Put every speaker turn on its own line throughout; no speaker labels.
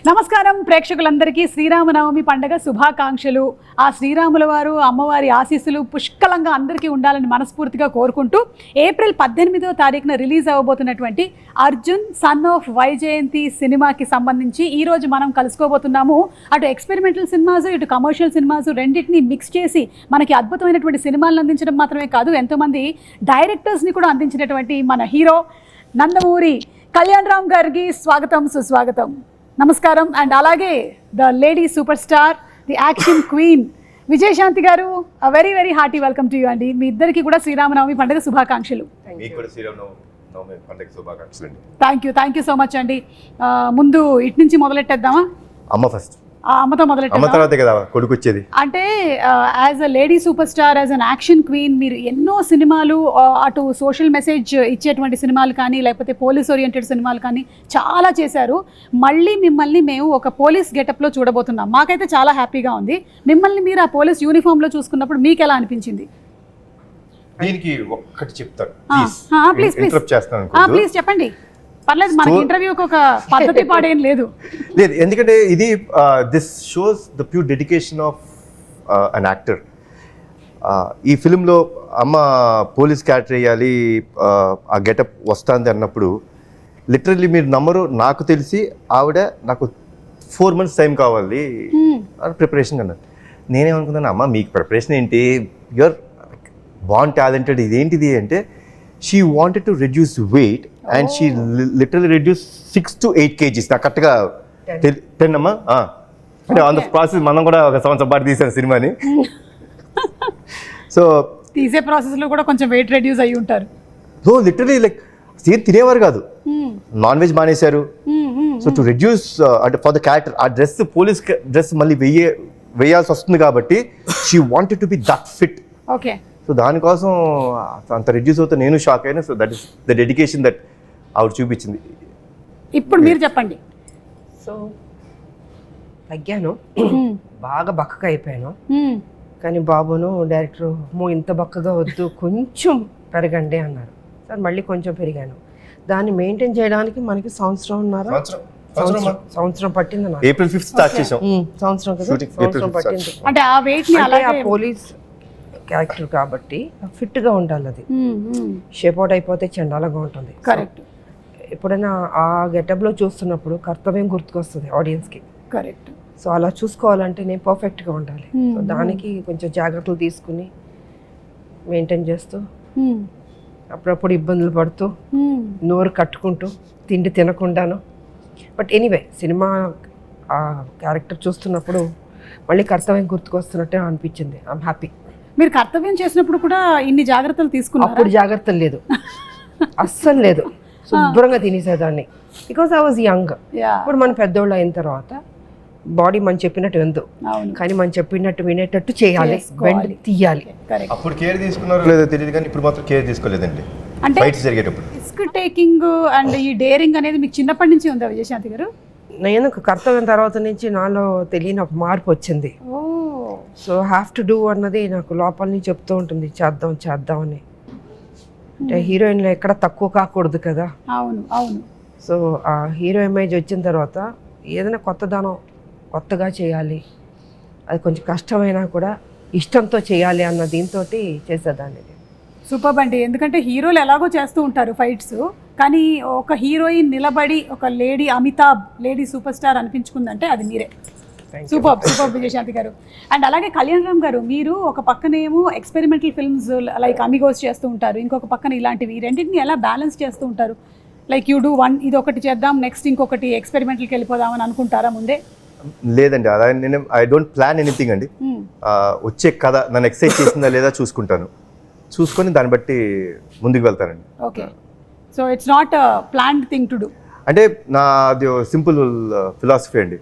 నమస్కారం ప్రేక్షకులందరికీ శ్రీరామనవమి పండుగ శుభాకాంక్షలు. ఆ శ్రీరాముల వారు అమ్మవారి ఆశీస్సులు పుష్కలంగా అందరికీ ఉండాలని మనస్ఫూర్తిగా కోరుకుంటూ ఏప్రిల్ 18వ తారీఖున రిలీజ్ అవ్వబోతున్నటువంటి అర్జున్ సన్ ఆఫ్ వైజయంతి సినిమాకి సంబంధించి ఈరోజు మనం కలుసుకోబోతున్నాము. అటు ఎక్స్పెరిమెంటల్ సినిమాస్ ఇటు కమర్షియల్ సినిమాస్ రెండింటినీ మిక్స్ చేసి మనకి అద్భుతమైనటువంటి సినిమాలను అందించడం మాత్రమే కాదు, ఎంతోమంది డైరెక్టర్స్ని కూడా అందించినటువంటి మన హీరో నందమూరి కళ్యాణ్ రామ్ గారికి స్వాగతం సుస్వాగతం. నమస్కారం. అండ్ అలాగే the lady super star, the action queen Vijayashanti garu, very very hearty welcome to you అండి. మీ ఇద్దరికి కూడా శ్రీరామనవమి పండుగ శుభాకాంక్షలు. థ్యాంక్ యూ సో మచ్ అండి. ముందు ఇటు నుంచి మొదలెట్టేద్దామా?
అమ్మ ఫస్ట్.
అమ్మతో మొదలెట్టాం
కదా కొడుకు వచ్చేది.
అంటే as a lady super star, as an action queen, మీరు ఎన్నో సినిమాలు, అటు సోషల్ మెసేజ్ ఇచ్చేటువంటి సినిమాలు కానీ లేకపోతే పోలీస్ ఓరియంటెడ్ సినిమాలు కానీ చాలా చేశారు. మళ్ళీ మిమ్మల్ని మేము ఒక పోలీస్ గెటప్లో చూడబోతున్నాం. మాకైతే చాలా హ్యాపీగా ఉంది. మిమ్మల్ని మీరు ఆ పోలీస్ యూనిఫామ్లో చూసుకున్నప్పుడు మీకు ఎలా అనిపించింది?
దీనికి ఒక్కటి చెప్తాను,
ప్లీజ్ చెప్పండి. పర్లేదు, మనకి ఇంటర్వ్యూకి ఒక పద్ధతి పాడేం లేదు.
ఎందుకంటే ఇది this shows the pure dedication of an actor. ఈ ఫిలింలో అమ్మ పోలీస్ క్యారెక్టర్ వేయాలి, ఆ గెటప్ వస్తుంది అన్నప్పుడు లిటరల్లీ మీరు నమ్మరు, నాకు తెలిసి ఆవిడ నాకు 4 months టైం కావాలి ప్రిపరేషన్ అన్నారు. నేనేమనుకున్నాను, అమ్మ మీకు ప్రిపరేషన్ ఏంటి, యూఆర్ బాన్ టాలెంటెడ్, ఇదేంటిది అంటే she wanted to reduce weight and she literally reduce 6 to 8 kgs. నాకు కరెక్ట్గా 10 అమ్మా. అంటే ఆన్ ద ప్రాసెస్ మనం కూడా ఒక సంవత్సరం పాటు తీసాను సినిమాని. సో
తీసే ప్రాసెస్లో కూడా కొంచెం వెయిట్ రెడ్యూస్ అయ్యి ఉంటారు.
సో లిటరలీ లైక్ సీన్ తినేవారు కాదు, నాన్ వెజ్ మానేశారు. సో టు రెడ్యూస్ అంటే ఫర్ ద క్యారెక్టర్ ఆ డ్రెస్, పోలీస్ డ్రెస్ మళ్ళీ వేయాల్సి వస్తుంది కాబట్టి she wanted to be that fit.
Okay.
So దానికోసం అంత రెడ్యూస్ అవుతే నేను షాక్ అయినా. So that is the dedication that ఆవిడ చూపించింది.
ఇప్పుడు మీరు చెప్పండి.
సో తగ్గాను, బాగా బక్కగా అయిపోయాను. కానీ బాబును డైరెక్టర్ ఇంత బక్కగా వద్దు, కొంచెం పెరగండి అన్నారు. సార్ మళ్ళీ కొంచెం పెరిగాను. దాన్ని మెయింటైన్ చేయడానికి మనకి సంవత్సరం పట్టింది.
ఏప్రిల్ 5th స్టార్ట్ చేసాం.
సంవత్సరం పట్టింది.
అంటే ఆ వెయిట్
ఆ పోలీస్ క్యారెక్టర్ కాబట్టి ఫిట్గా ఉండాలి. అది షేప్ అవుట్ అయిపోతే చండాలంగా ఉంటుంది.
కరెక్ట్.
ఎప్పుడైనా ఆ గెటప్లో చూస్తున్నప్పుడు కర్తవ్యం గుర్తుకొస్తుంది ఆడియన్స్కి.
కరెక్ట్.
సో అలా చూసుకోవాలంటే నేను పర్ఫెక్ట్గా ఉండాలి. సో దానికి కొంచెం జాగ్రత్తలు తీసుకుని మెయింటైన్ చేస్తూ, అప్పుడప్పుడు ఇబ్బందులు పడుతూ, నోరు కట్టుకుంటూ, తిండి తినకుండాను. బట్ ఎనీవే సినిమా ఆ క్యారెక్టర్ చూస్తున్నప్పుడు మళ్ళీ కర్తవ్యం గుర్తుకొస్తున్నట్టే అనిపించింది. I'm happy.
మీరు కర్తవ్యం చేసినప్పుడు కూడా ఇన్ని జాగ్రత్తలు తీసుకున్నారు?
అప్పుడు జాగ్రత్తలు లేదు, అస్సలు లేదు. శుభ్రంగా తినేసేదాన్ని, బికాస్ ఐ వాజ్ యంగ్. ఇప్పుడు మనం పెద్దోళ్ళు అయిన తర్వాత బాడీ మనం చెప్పినట్టు విందు, కానీ మనం చెప్పినట్టు వినేటట్టు చేయాలి, వెండి తీయాలి.
అప్పుడు కేర్ తీసుకున్నారో లేదో తెలియదు, కానీ ఇప్పుడు మాత్రం కేర్ తీసుకోలేదండి.
అంటే
ఫైట్స్ జరిగేటప్పుడు
రిస్క్ టేకింగ్ అండ్ ఈ డేరింగ్ అనేది మీకు చిన్నప్పటి నుంచి ఉందా విజయశాంతి గారు?
నేను కర్తవ్యం తర్వాత నుంచి నాలో తెలియని ఒక మార్పు వచ్చింది. సో హ్యావ్ టు డూ అన్నది నాకు లోపల నుంచి చెప్తూ ఉంటుంది, చేద్దాం అని. అంటే హీరోయిన్లో ఎక్కడ తక్కువ కాకూడదు కదా.
అవును అవును.
సో ఆ హీరో ఇమేజ్ వచ్చిన తర్వాత ఏదైనా కొత్తగా చేయాలి, అది కొంచెం కష్టమైనా కూడా ఇష్టంతో చేయాలి అన్న దీంతో చేసేదాన్ని.
సూపర్ అండి. ఎందుకంటే హీరోలు ఎలాగో చేస్తూ ఉంటారు ఫైట్స్, కానీ ఒక హీరోయిన్ నిలబడి ఒక lady Amitabh, lady super star అనిపించుకుందంటే అది మీరే. సూపర్ విజయశాంతి గారు. అండ్ అలాగే కళ్యాణ్ రామ్ గారు, మీరు ఒక పక్కనేమో ఎక్స్పెరిమెంటల్ ఫిల్మ్స్ లైక్ అమిగోస్ చేస్తూ ఉంటారు, ఇంకొక పక్కన ఇలాంటివి, రెండింటిని ఎలా బ్యాలెన్స్ చేస్తూ ఉంటారు? లైక్ యూ డూ వన్, ఇది ఒకటి చేద్దాం, నెక్స్ట్ ఇంకొకటి ఎక్స్పెరిమెంటల్కి వెళ్ళిపోదామని అనుకుంటారా ముందే?
లేదండి, అలా నేను ఐ డోంట్ ప్లాన్ ఎనీథింగ్ అండి. వచ్చే కథ నన్ను ఎక్సైట్ చేసిందా లేదా చూసుకుంటాను, చూసుకొని దాన్ని బట్టి ముందుకు వెళ్తానండి.
Okay. So it's not planned thing to do.
అంటే నాది సింపుల్ ఫిలాసఫీ అండి.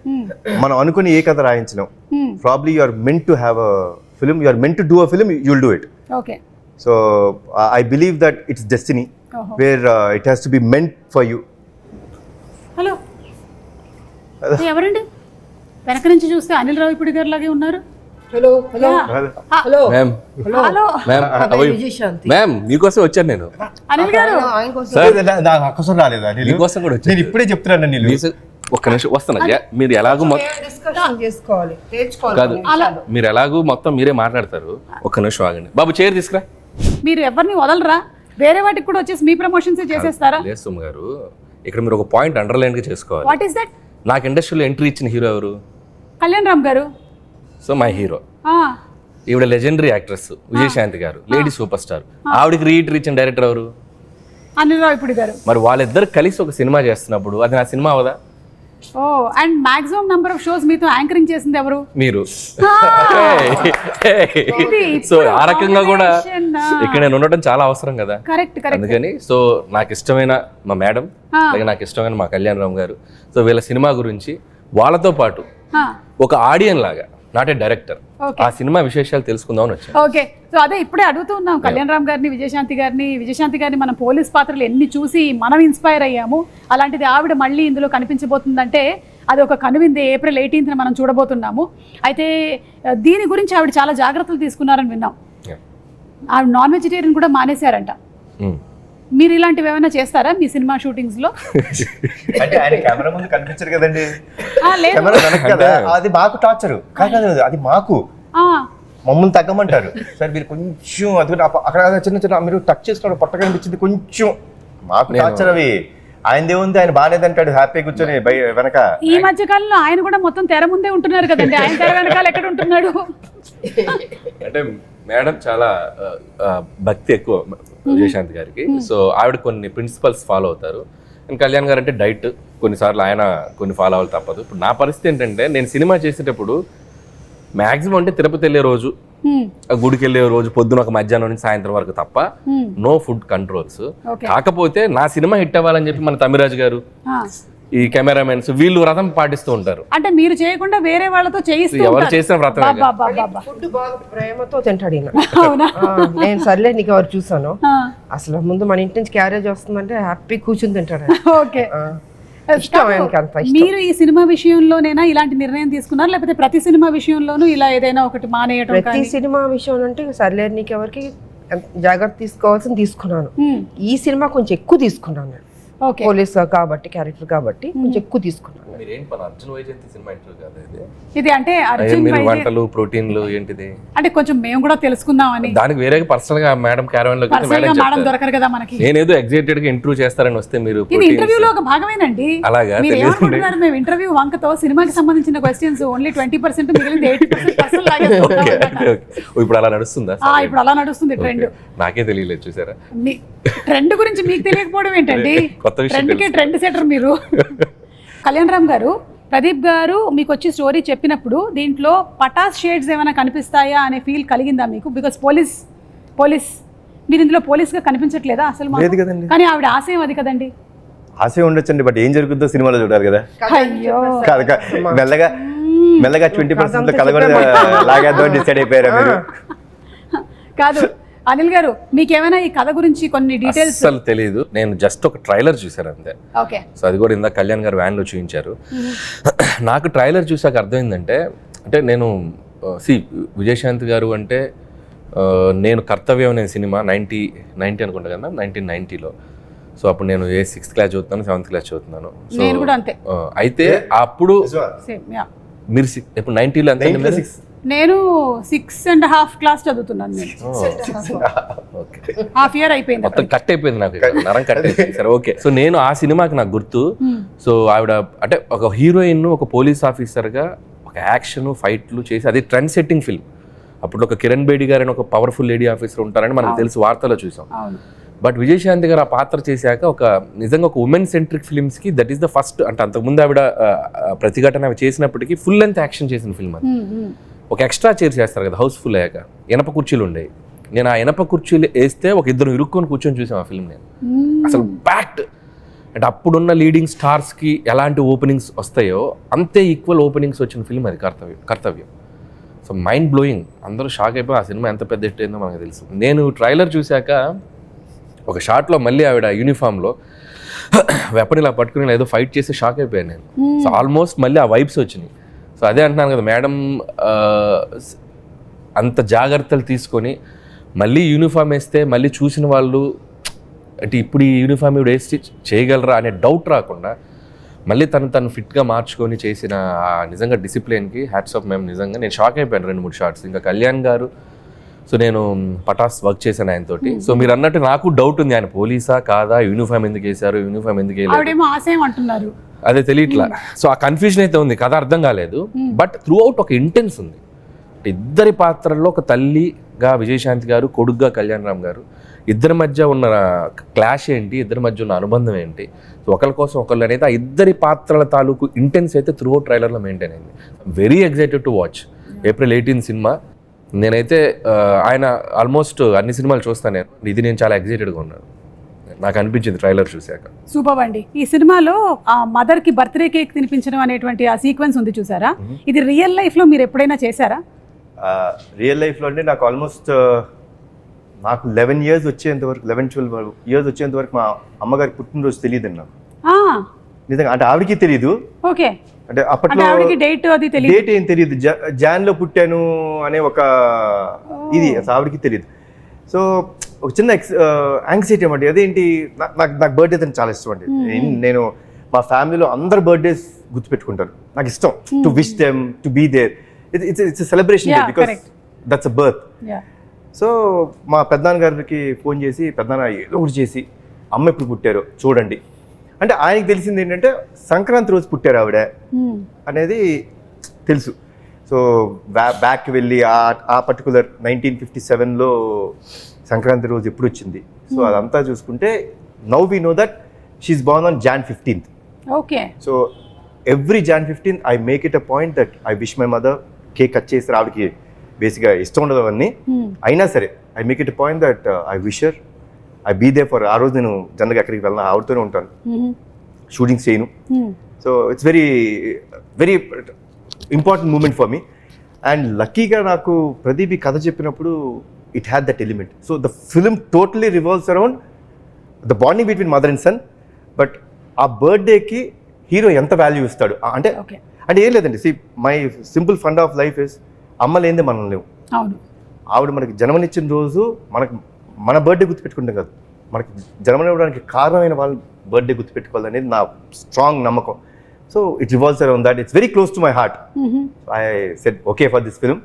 మనం అనుకుని ఏ కథ రాయించినాం, probably you are meant to have a film, you are meant to do a film, you will do it.
Okay.
So I believe that it's destiny where it has to be meant for you.
Hello, ఎవరండి? వెనక నుంచి చూస్తే అనిల్ రావిపూడి గారు లాగే ఉన్నారు.
Hello hello hello
ma'am.
Hello
ma'am, మీకోసం వచ్చాను నేను.
అనిల్ గారు
రాలేదా?
మీకోసం కూడా వచ్చాను.
నేను ఇప్పుడే చెప్తున్నాను.
ఒక్క నిమిషం వస్తున్నా మీరు ఎలాగో
డిస్కషన్ చేసుకోవాలి,
కాదు
నేర్చుకోవాలి.
మీరు ఎలాగో మొత్తం మీరే మాట్లాడతారు. ఒక్క నిమిషం ఆగండి బాబు, చైర్ తీసుకురా.
మీరు ఎవరిని వదలరా? వేరే వాటికి కూడా వచ్చేసి మీ ప్రమోషన్స్ చేసేస్తారా?
లేదు సుమ గారు, ఇక్కడ మీరు ఒక పాయింట్ అండర్లైన్ గా చేసుకోవాలి.
What is that?
నాకు ఇండస్ట్రీలో ఎంట్రీ ఇచ్చిన హీరో ఎవరు?
కళ్యాణ్ రామ్ గారు.
So my hero.
ఆ,
ఈవిడ లెజెండరీ యాక్ట్రెస్ విజయశాంతి గారు, లేడీ సూపర్ స్టార్. ఆవిడకి రీఎంట్రీ ఇచ్చిన డైరెక్టర్ ఎవరు?
అనిల్ రావిపూడి గారు.
మరి వాళ్ళిద్దరు కలిసి ఒక సినిమా చేస్తున్నప్పుడు అది నా సినిమా అవదా?
Oh, and maximum number of shows మీతో యాంకరింగ్ చేసింది ఎవరు?
మీరు.
ఇది
సో
ఇప్పుడు
ఆ రకంగా కూడా
combination,
ఇక్కడ నేను ఉండటం చాలా అవసరం కదా.
Correct correct.
అందుకని సో నాకు ఇష్టమైన మా మేడం, అలాగే నాకు ఇష్టమైన మా కళ్యాణ్ రామ్ గారు, సో వీళ్ళ సినిమా గురించి వాళ్ళతో పాటు ఒక ఆడియన్ లాగా, నాట్ ఏ డైరెక్టర్, ఆ సినిమా విశేషాలు తెలుసుకుందామని వచ్చాను.
ఓకే, సో అదే ఇప్పుడే అడుగుతూ ఉన్నాం కళ్యాణ్ రామ్ గారిని, విజయశాంతి గారిని మనం పోలీస్ పాత్రలు ఎన్ని చూసి మనం ఇన్స్పైర్ అయ్యాము. అలాంటిది ఆవిడ మళ్ళీ ఇందులో కనిపించబోతుందంటే అది ఒక కనువిందే. April 18th మనం చూడబోతున్నాము. అయితే దీని గురించి ఆవిడ చాలా జాగ్రత్తలు తీసుకున్నారని విన్నాం. ఆవిడ నాన్ వెజిటేరియన్ కూడా మానేశారంట. మీరు ఇలాంటివి ఏమైనా చేస్తారా మీ సినిమా షూటింగ్స్ లో?
అంటే ఆయన కెమెరా ముందు కనిపించరు కదండి,
లేదు.
కెమెరా వెనక కదా, అది మాకు టార్చరు కాదు, అది మాకు మమ్మల్ని తగ్గమంటారు. సార్ మీరు కొంచెం అది అక్కడ చిన్న చిన్న మీరు టచ్ చేసుకోవడం పొట్ట కనిపించింది కొంచెం, మాకు టార్చర్ అవి. ఆయనదే ఉంది, ఆయన బాగానేది అంటాడు హ్యాపీ కూర్చొని వెనక.
ఈ మధ్య కాలంలో ఆయన కూడా మొత్తం తెర ముందే ఉంటున్నారు కదండి, ఆయన తెర వెనకాల ఎక్కడ ఉంటున్నాడు?
అంటే మేడం చాలా భక్తి ఎక్కువ విజయశాంతి గారికి. సో ఆవిడ కొన్ని ప్రిన్సిపల్స్ ఫాలో అవుతారు. అండ్ కళ్యాణ్ గారు అంటే డైట్, కొన్నిసార్లు ఆయన కొన్ని ఫాలో అవ్వాలి తప్పదు. ఇప్పుడు నా పరిస్థితి ఏంటంటే నేను సినిమా చేసేటప్పుడు మ్యాక్సిమం అంటే తిరుపతి వెళ్ళే రోజు, గుడికి వెళ్ళే రోజు పొద్దున ఒక మధ్యాహ్నం నుంచి సాయంత్రం వరకు తప్ప నో ఫుడ్ కంట్రోల్స్. కాకపోతే నా సినిమా హిట్ అవ్వాలని చెప్పి మన తమిరాజు గారు, ఈ కెమెరామెన్స్ వీళ్ళు వ్రతం పాటిస్తూ ఉంటారు.
అంటే మీరు చేయకుండా వేరే వాళ్ళతో చేయిస్తూ
ఎవరు చేసిన వ్రతం
ఫుడ్ బాగా ప్రేమతో తింటాడు ఈయన. నేను సర్లే నీకు ఎవరు చూసాను, అసలు ముందు మన ఇంటి నుంచి క్యారేజ్ వస్తుందంటే హ్యాపీ కూర్చుని తింటాడు.
ఓకే,
ఇష్టం ఆయనకి, అంత ఇష్టం.
మీరు ఈ సినిమా విషయంలోనైనా ఇలాంటి నిర్ణయం తీసుకున్నారు, లేకపోతే ప్రతి సినిమా విషయంలోనూ ఇలా ఏదైనా ఒకటి మానేయడం?
ప్రతి సినిమా విషయం అంటే సర్లే నీకు ఎవరికి జాగ్రత్త తీసుకోవాల్సింది తీసుకున్నాను. ఈ సినిమా కొంచెం ఎక్కువ తీసుకున్నాను నేను, పోలీస్ కాబట్టి క్యారెక్టర్ కాబట్టి కొంచెం ఎక్కువ తీసుకున్నాను.
ఇది అంటే అర్జున్
వంటలు ప్రోటీన్లు ఏంటిది
అంటే కొంచెం మేము కూడా తెలుసుకుందామని.
దానికి వేరే పర్సనల్ గా మేడం క్యారవన్ లో
మేడం దొరకరు కదా మనకి.
నేనేదో ఎగ్జైటెడ్ గా ఇంటర్వ్యూ చేస్తారని వస్తే మీరు
ఇది ఇంటర్వ్యూలో ఒక భాగమేనండి.
అలాగా
మీరు ఏమనుకుంటున్నారు? మేము ఇంటర్వ్యూ వంకతో సినిమాకి సంబంధించిన క్వశ్చన్స్ ఓన్లీ 20%, మిగిలింది 80% లాగేసుకుంటాం.
ఇప్పుడు అలా నడుస్తుందా?
ఇప్పుడు అలా నడుస్తుంది ట్రెండ్.
నాకే తెలియలేదు, చూసారా?
ట్రెండ్ గురించి మీకు తెలియకపోవడం ఏంటండి? ట్రెండ్కే ట్రెండ్ సెటర్ మీరు. కళ్యాణ్ రామ్ గారు, ప్రదీప్ గారు మీకు వచ్చి స్టోరీ చెప్పినప్పుడు దీంట్లో పటాస్ షేడ్స్ ఏమైనా కనిపిస్తాయా అనే ఫీల్ కలిగిందా మీకు? బికాస్ పోలీస్ మీరు ఇందులో పోలీస్గా కనిపించట్లేదా అసలు?
లేదు కదండి.
కానీ ఆవిడ ఆశయం అది కదండి.
ఆశయం ఉండొచ్చండి, బట్ ఏం జరుగుతుందో సినిమాలో చూడాలి కదా.
అయ్యో,
మెల్లగా 20% కలగొడ లాగేద్దాం డిసైడ్ అయిపోయారా మీరు?
కాదు అనిల్ గారు, మీకేమైనా ఈ కథ గురించి కొన్ని డీటెయిల్స్?
అసలు తెలియదు, నేను జస్ట్ ఒక ట్రైలర్ చూసాను అంతే.
ఓకే,
సో అది కూడా ఇందాక కళ్యాణ్ గారు వ్యాన్లో చూపించారు. నాకు ట్రైలర్ చూసాక అర్థమైందంటే, అంటే నేను విజయశాంతి గారు అంటే నేను కర్తవ్యం అనే సినిమా 90 అనుకుంటా కదా, 1990లో. సో అప్పుడు నేను 6th క్లాస్ చదువుతున్నాను, 7th క్లాస్ చదువుతున్నాను.
నేను కూడా అంతే.
అయితే అప్పుడు మీరు ఇప్పుడు 90లో అంతే?
నేను 6.5 క్లాస్ చదువుతున్నాను. నేను హాఫ్ ఇయర్ అయిపోయింది,
మొత్తం కట్ అయిపోయింది నాకు, నరం కట్ అయిపోయింది. సరే ఓకే. సో నేను ఆ సినిమాకి నాకు గుర్తు. సో ఆవిడ అంటే ఒక హీరోయిన్, ఒక పోలీస్ ఆఫీసర్గా ఒక యాక్షన్ ఫైట్లు చేసి, అది ట్రెండ్ సెట్టింగ్ ఫిల్మ్. అప్పుడు ఒక కిరణ్ బేడి గారు అని ఒక పవర్ఫుల్ లేడీ ఆఫీసర్ ఉంటారని మనకు తెలుసు, వార్తలో చూసాం. బట్ విజయశాంతి గారు ఆ పాత్ర చేశాక ఒక నిజంగా ఒక ఉమెన్ సెంట్రిక్ ఫిల్మ్స్కి దట్ ఈస్ ద ఫస్ట్. అంటే అంతకుముందు ఆవిడ ప్రతిఘటన అవి చేసినప్పటికీ ఫుల్ లెంత్ యాక్షన్ చేసిన ఫిల్మ్ అది. ఒక ఎక్స్ట్రా చైర్ చేస్తారు కదా హౌస్ఫుల్ అయ్యాక, ఇనప కుర్చీలు ఉండేవి. నేను ఆ ఇనప కుర్చీలు వేస్తే ఒక ఇద్దరు ఇరుక్కొని కూర్చొని చూసాం ఆ ఫిల్మ్. నేను అసలు ప్యాక్డ్. అంటే అప్పుడున్న లీడింగ్ స్టార్స్కి ఎలాంటి ఓపెనింగ్స్ వస్తాయో అంతే ఈక్వల్ ఓపెనింగ్స్ వచ్చిన ఫిల్మ్ అది కర్తవ్యం. సో మైండ్ బ్లోయింగ్, అందరూ షాక్ అయిపోయి ఆ సినిమా ఎంత పెద్ద హిట్ అయిందో మనకు తెలుసు. నేను ట్రైలర్ చూశాక ఒక షాట్లో మళ్ళీ ఆవిడ యూనిఫామ్లో వెపన్ ఇలా పట్టుకుని ఏదో ఫైట్ చేసి షాక్ అయిపోయాను నేను. సో ఆల్మోస్ట్ మళ్ళీ ఆ వైబ్స్ వచ్చినాయి. సో అదే అంటున్నాను కదా, మేడం అంత జాగ్రత్తలు తీసుకొని మళ్ళీ యూనిఫామ్ వేస్తే మళ్ళీ చూసిన వాళ్ళు అంటే ఇప్పుడు ఈ యూనిఫామ్ ఇవి వేసి చేయగలరా అనే డౌట్ రాకుండా మళ్ళీ తను ఫిట్గా మార్చుకొని చేసిన ఆ నిజంగా డిసిప్లిన్కి హ్యాట్స్ ఆఫ్ మేము. నిజంగా నేను షాక్ అయిపోయాను 2-3 షార్ట్స్. ఇంకా కళ్యాణ్ గారు, సో నేను పటాస్ వర్క్ చేశాను ఆయనతోటి. సో మీరు అన్నట్టు నాకు డౌట్ ఉంది, ఆయన పోలీసా కాదా, యూనిఫామ్ ఎందుకు వేశారు, యూనిఫామ్ ఎందుకు వేయలేదు,
ఆవిడేమో ఆశయం అంటున్నారు,
అదే తెలియట్లా. సో ఆ కన్ఫ్యూజన్ అయితే ఉంది, కథ అర్థం కాలేదు. బట్ త్రూ అవుట్ ఒక ఇంటెన్స్ ఉంది. ఇద్దరి పాత్రల్లో ఒక తల్లిగా విజయశాంతి గారు, కొడుగ్గా కళ్యాణ్ రామ్ గారు, ఇద్దరి మధ్య ఉన్న క్లాష్ ఏంటి, ఇద్దరి మధ్య ఉన్న అనుబంధం ఏంటి, సో ఒకరి కోసం ఒకళ్ళు అనేది ఆ ఇద్దరి పాత్రల తాలూకు ఇంటెన్స్ అయితే త్రూ అవుట్ ట్రైలర్లో మెయింటైన్ అయింది. Very excited to watch. April 18 cinema. నేనైతే ఆయన ఆల్మోస్ట్ అన్ని సినిమాలు చూస్తాను నేను. ఇది నేను చాలా ఎక్సైటెడ్గా ఉన్నాను, నాకు అనిపించింది ట్రైలర్ చూశాక.
సూపర్ అండి. ఈ సినిమాలో ఆ మదర్ కి బర్త్డే కేక్ తినిపించడం అనేటువంటి ఆ సీక్వెన్స్ ఉంది చూసారా, ఇది రియల్ లైఫ్ లో మీరు ఎప్పుడైనా చేశారా?
రియల్ లైఫ్లో అంటే నాకు ఆల్మోస్ట్ నాకు 11 years వచ్చేంత వరకు, 11-12 years వచ్చేంత వరకు మా అమ్మగారి పుట్టినరోజు తెలియదు నాకు నిజంగా. అంటే ఆవిడకి తెలియదు.
ఓకే.
అంటే అప్పట్లో
డేట్ అది తెలియదు,
డేట్ ఏం తెలియదు. జాన్లో పుట్టాను అనే ఒక ఇది అసలు ఆవిడకి తెలియదు. సో ఒక చిన్న యాంగ్జైటీ అన్నమాట. అదేంటి, నాకు బర్త్డే అని చాలా ఇష్టం అండి. నేను మా ఫ్యామిలీలో అందరు బర్త్డేస్ గుర్తుపెట్టుకుంటాను. నాకు ఇష్టం to wish them, to be there. It's celebration because that's a birth. So మా పెద్దనాన్న గారికి ఫోన్ చేసి, పెద్దనాన్న ఏదో ఒకటి చేసి అమ్మ ఎప్పుడు పుట్టారో చూడండి అంటే, ఆయనకి తెలిసింది ఏంటంటే సంక్రాంతి రోజు పుట్టారు ఆవిడ అనేది తెలుసు. సో బ్యాక్ వెళ్ళి ఆ పర్టికులర్ 1957లో సంక్రాంతి రోజు ఎప్పుడు వచ్చింది, సో అదంతా చూసుకుంటే now we know that she's born on Jan 15th.
Okay.
So every Jan 15th I make it a point that I wish my mother. Cake cut చేసి ఆవిడకి బేసిక్గా ఇష్టం ఉండదు అవన్నీ, అయినా సరే I make it a point that I wish her, I be there for. ఆ రోజు నేను జనరల్గా ఎక్కడికి వెళ్ళినా ఆవిడతోనే ఉంటాను, షూటింగ్స్ చేయను. So it's very very important moment for me. And లక్కీగా నాకు ప్రదీప్ ఈ కథ చెప్పినప్పుడు it had that element. So the film totally revolves around the bonding between mother and son. But ఆ బర్త్డేకి హీరో ఎంత వాల్యూ ఇస్తాడు అంటే, అంటే ఏం లేదండి. See my simple fund of life is అమ్మ లేనిదే మనం లేవు. ఆవిడ మనకి జన్మనిచ్చిన రోజు మన బర్త్డే గుర్తుపెట్టుకుంటాం కాదు, మనకి జన్మనివ్వడానికి కారణమైన వాళ్ళ బర్త్డే గుర్తుపెట్టుకోవాలనేది నా స్ట్రాంగ్ నమ్మకం. So it revolves around that. It's very close to my heart. I said okay for this film.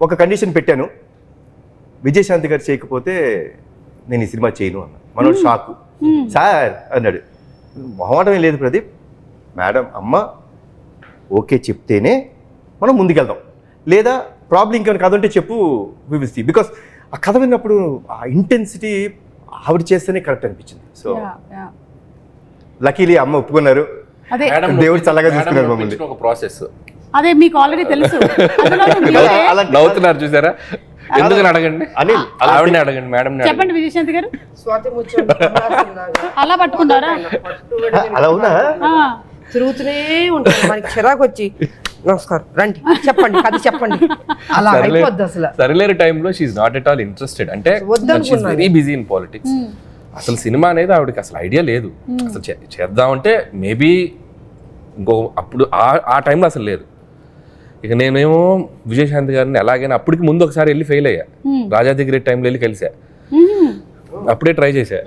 ఒక కండిషన్ పెట్టాను, విజయశాంతి గారు చేయకపోతే నేను ఈ సినిమా చేయను అన్న. మనోడు షాకు. సార్ అన్నాడు, మొహమాటమే లేదు ప్రదీప్, మేడం అమ్మ ఓకే చెప్తేనే మనం ముందుకెళ్దాం, లేదా ప్రాబ్లం ఇంకేమైనా కథ ఉంటే చెప్పు, వి విల్ సీ. బికాస్ ఆ కథ విన్నప్పుడు ఆ ఇంటెన్సిటీ ఆవిడ చేస్తేనే కరెక్ట్ అనిపించింది. సో లక్కీలీ అమ్మ ఒప్పుకున్నారు, దేవుడు చల్లగా చూసుకున్నారు మమ్మల్ని.
ఒక ప్రాసెస్
అదే మీకు ఆల్రెడీ తెలుసు.
నవ్వుతున్నారు చూసారా, ఎందుకని అడగండి, ఆవిడని అడగండి, మేడం
చెప్పండి. విజయశాంతి గారు
స్వాతి ముత్యం
అలా పట్టుకున్నారా?
అలా ఉన్నా
తిరుగుతూనే ఉంటాను, మనకి చిరాకు వచ్చి నమస్కారం రండి చెప్పండి కథ చెప్పండి, అలా అయిపోద్ది అసలు.
సరిలేరు టైంలో she's not at all interested. అంటే వెరీ బిజీ ఇన్ పాలిటిక్స్. అసలు సినిమా అనేది ఆవిడకి అసలు ఐడియా లేదు. అసలు చేద్దామంటే మేబీ ఇంకో అప్పుడు ఆ టైంలో అసలు లేదు. ఇక నేనేమో విజయశాంతి గారిని ఎలాగైనా అప్పటికి ముందు ఒకసారి వెళ్ళి ఫెయిల్ అయ్యా, రాజాది గ్రేట్ టైంలో వెళ్ళి కలిసా, అప్పుడే ట్రై చేశా.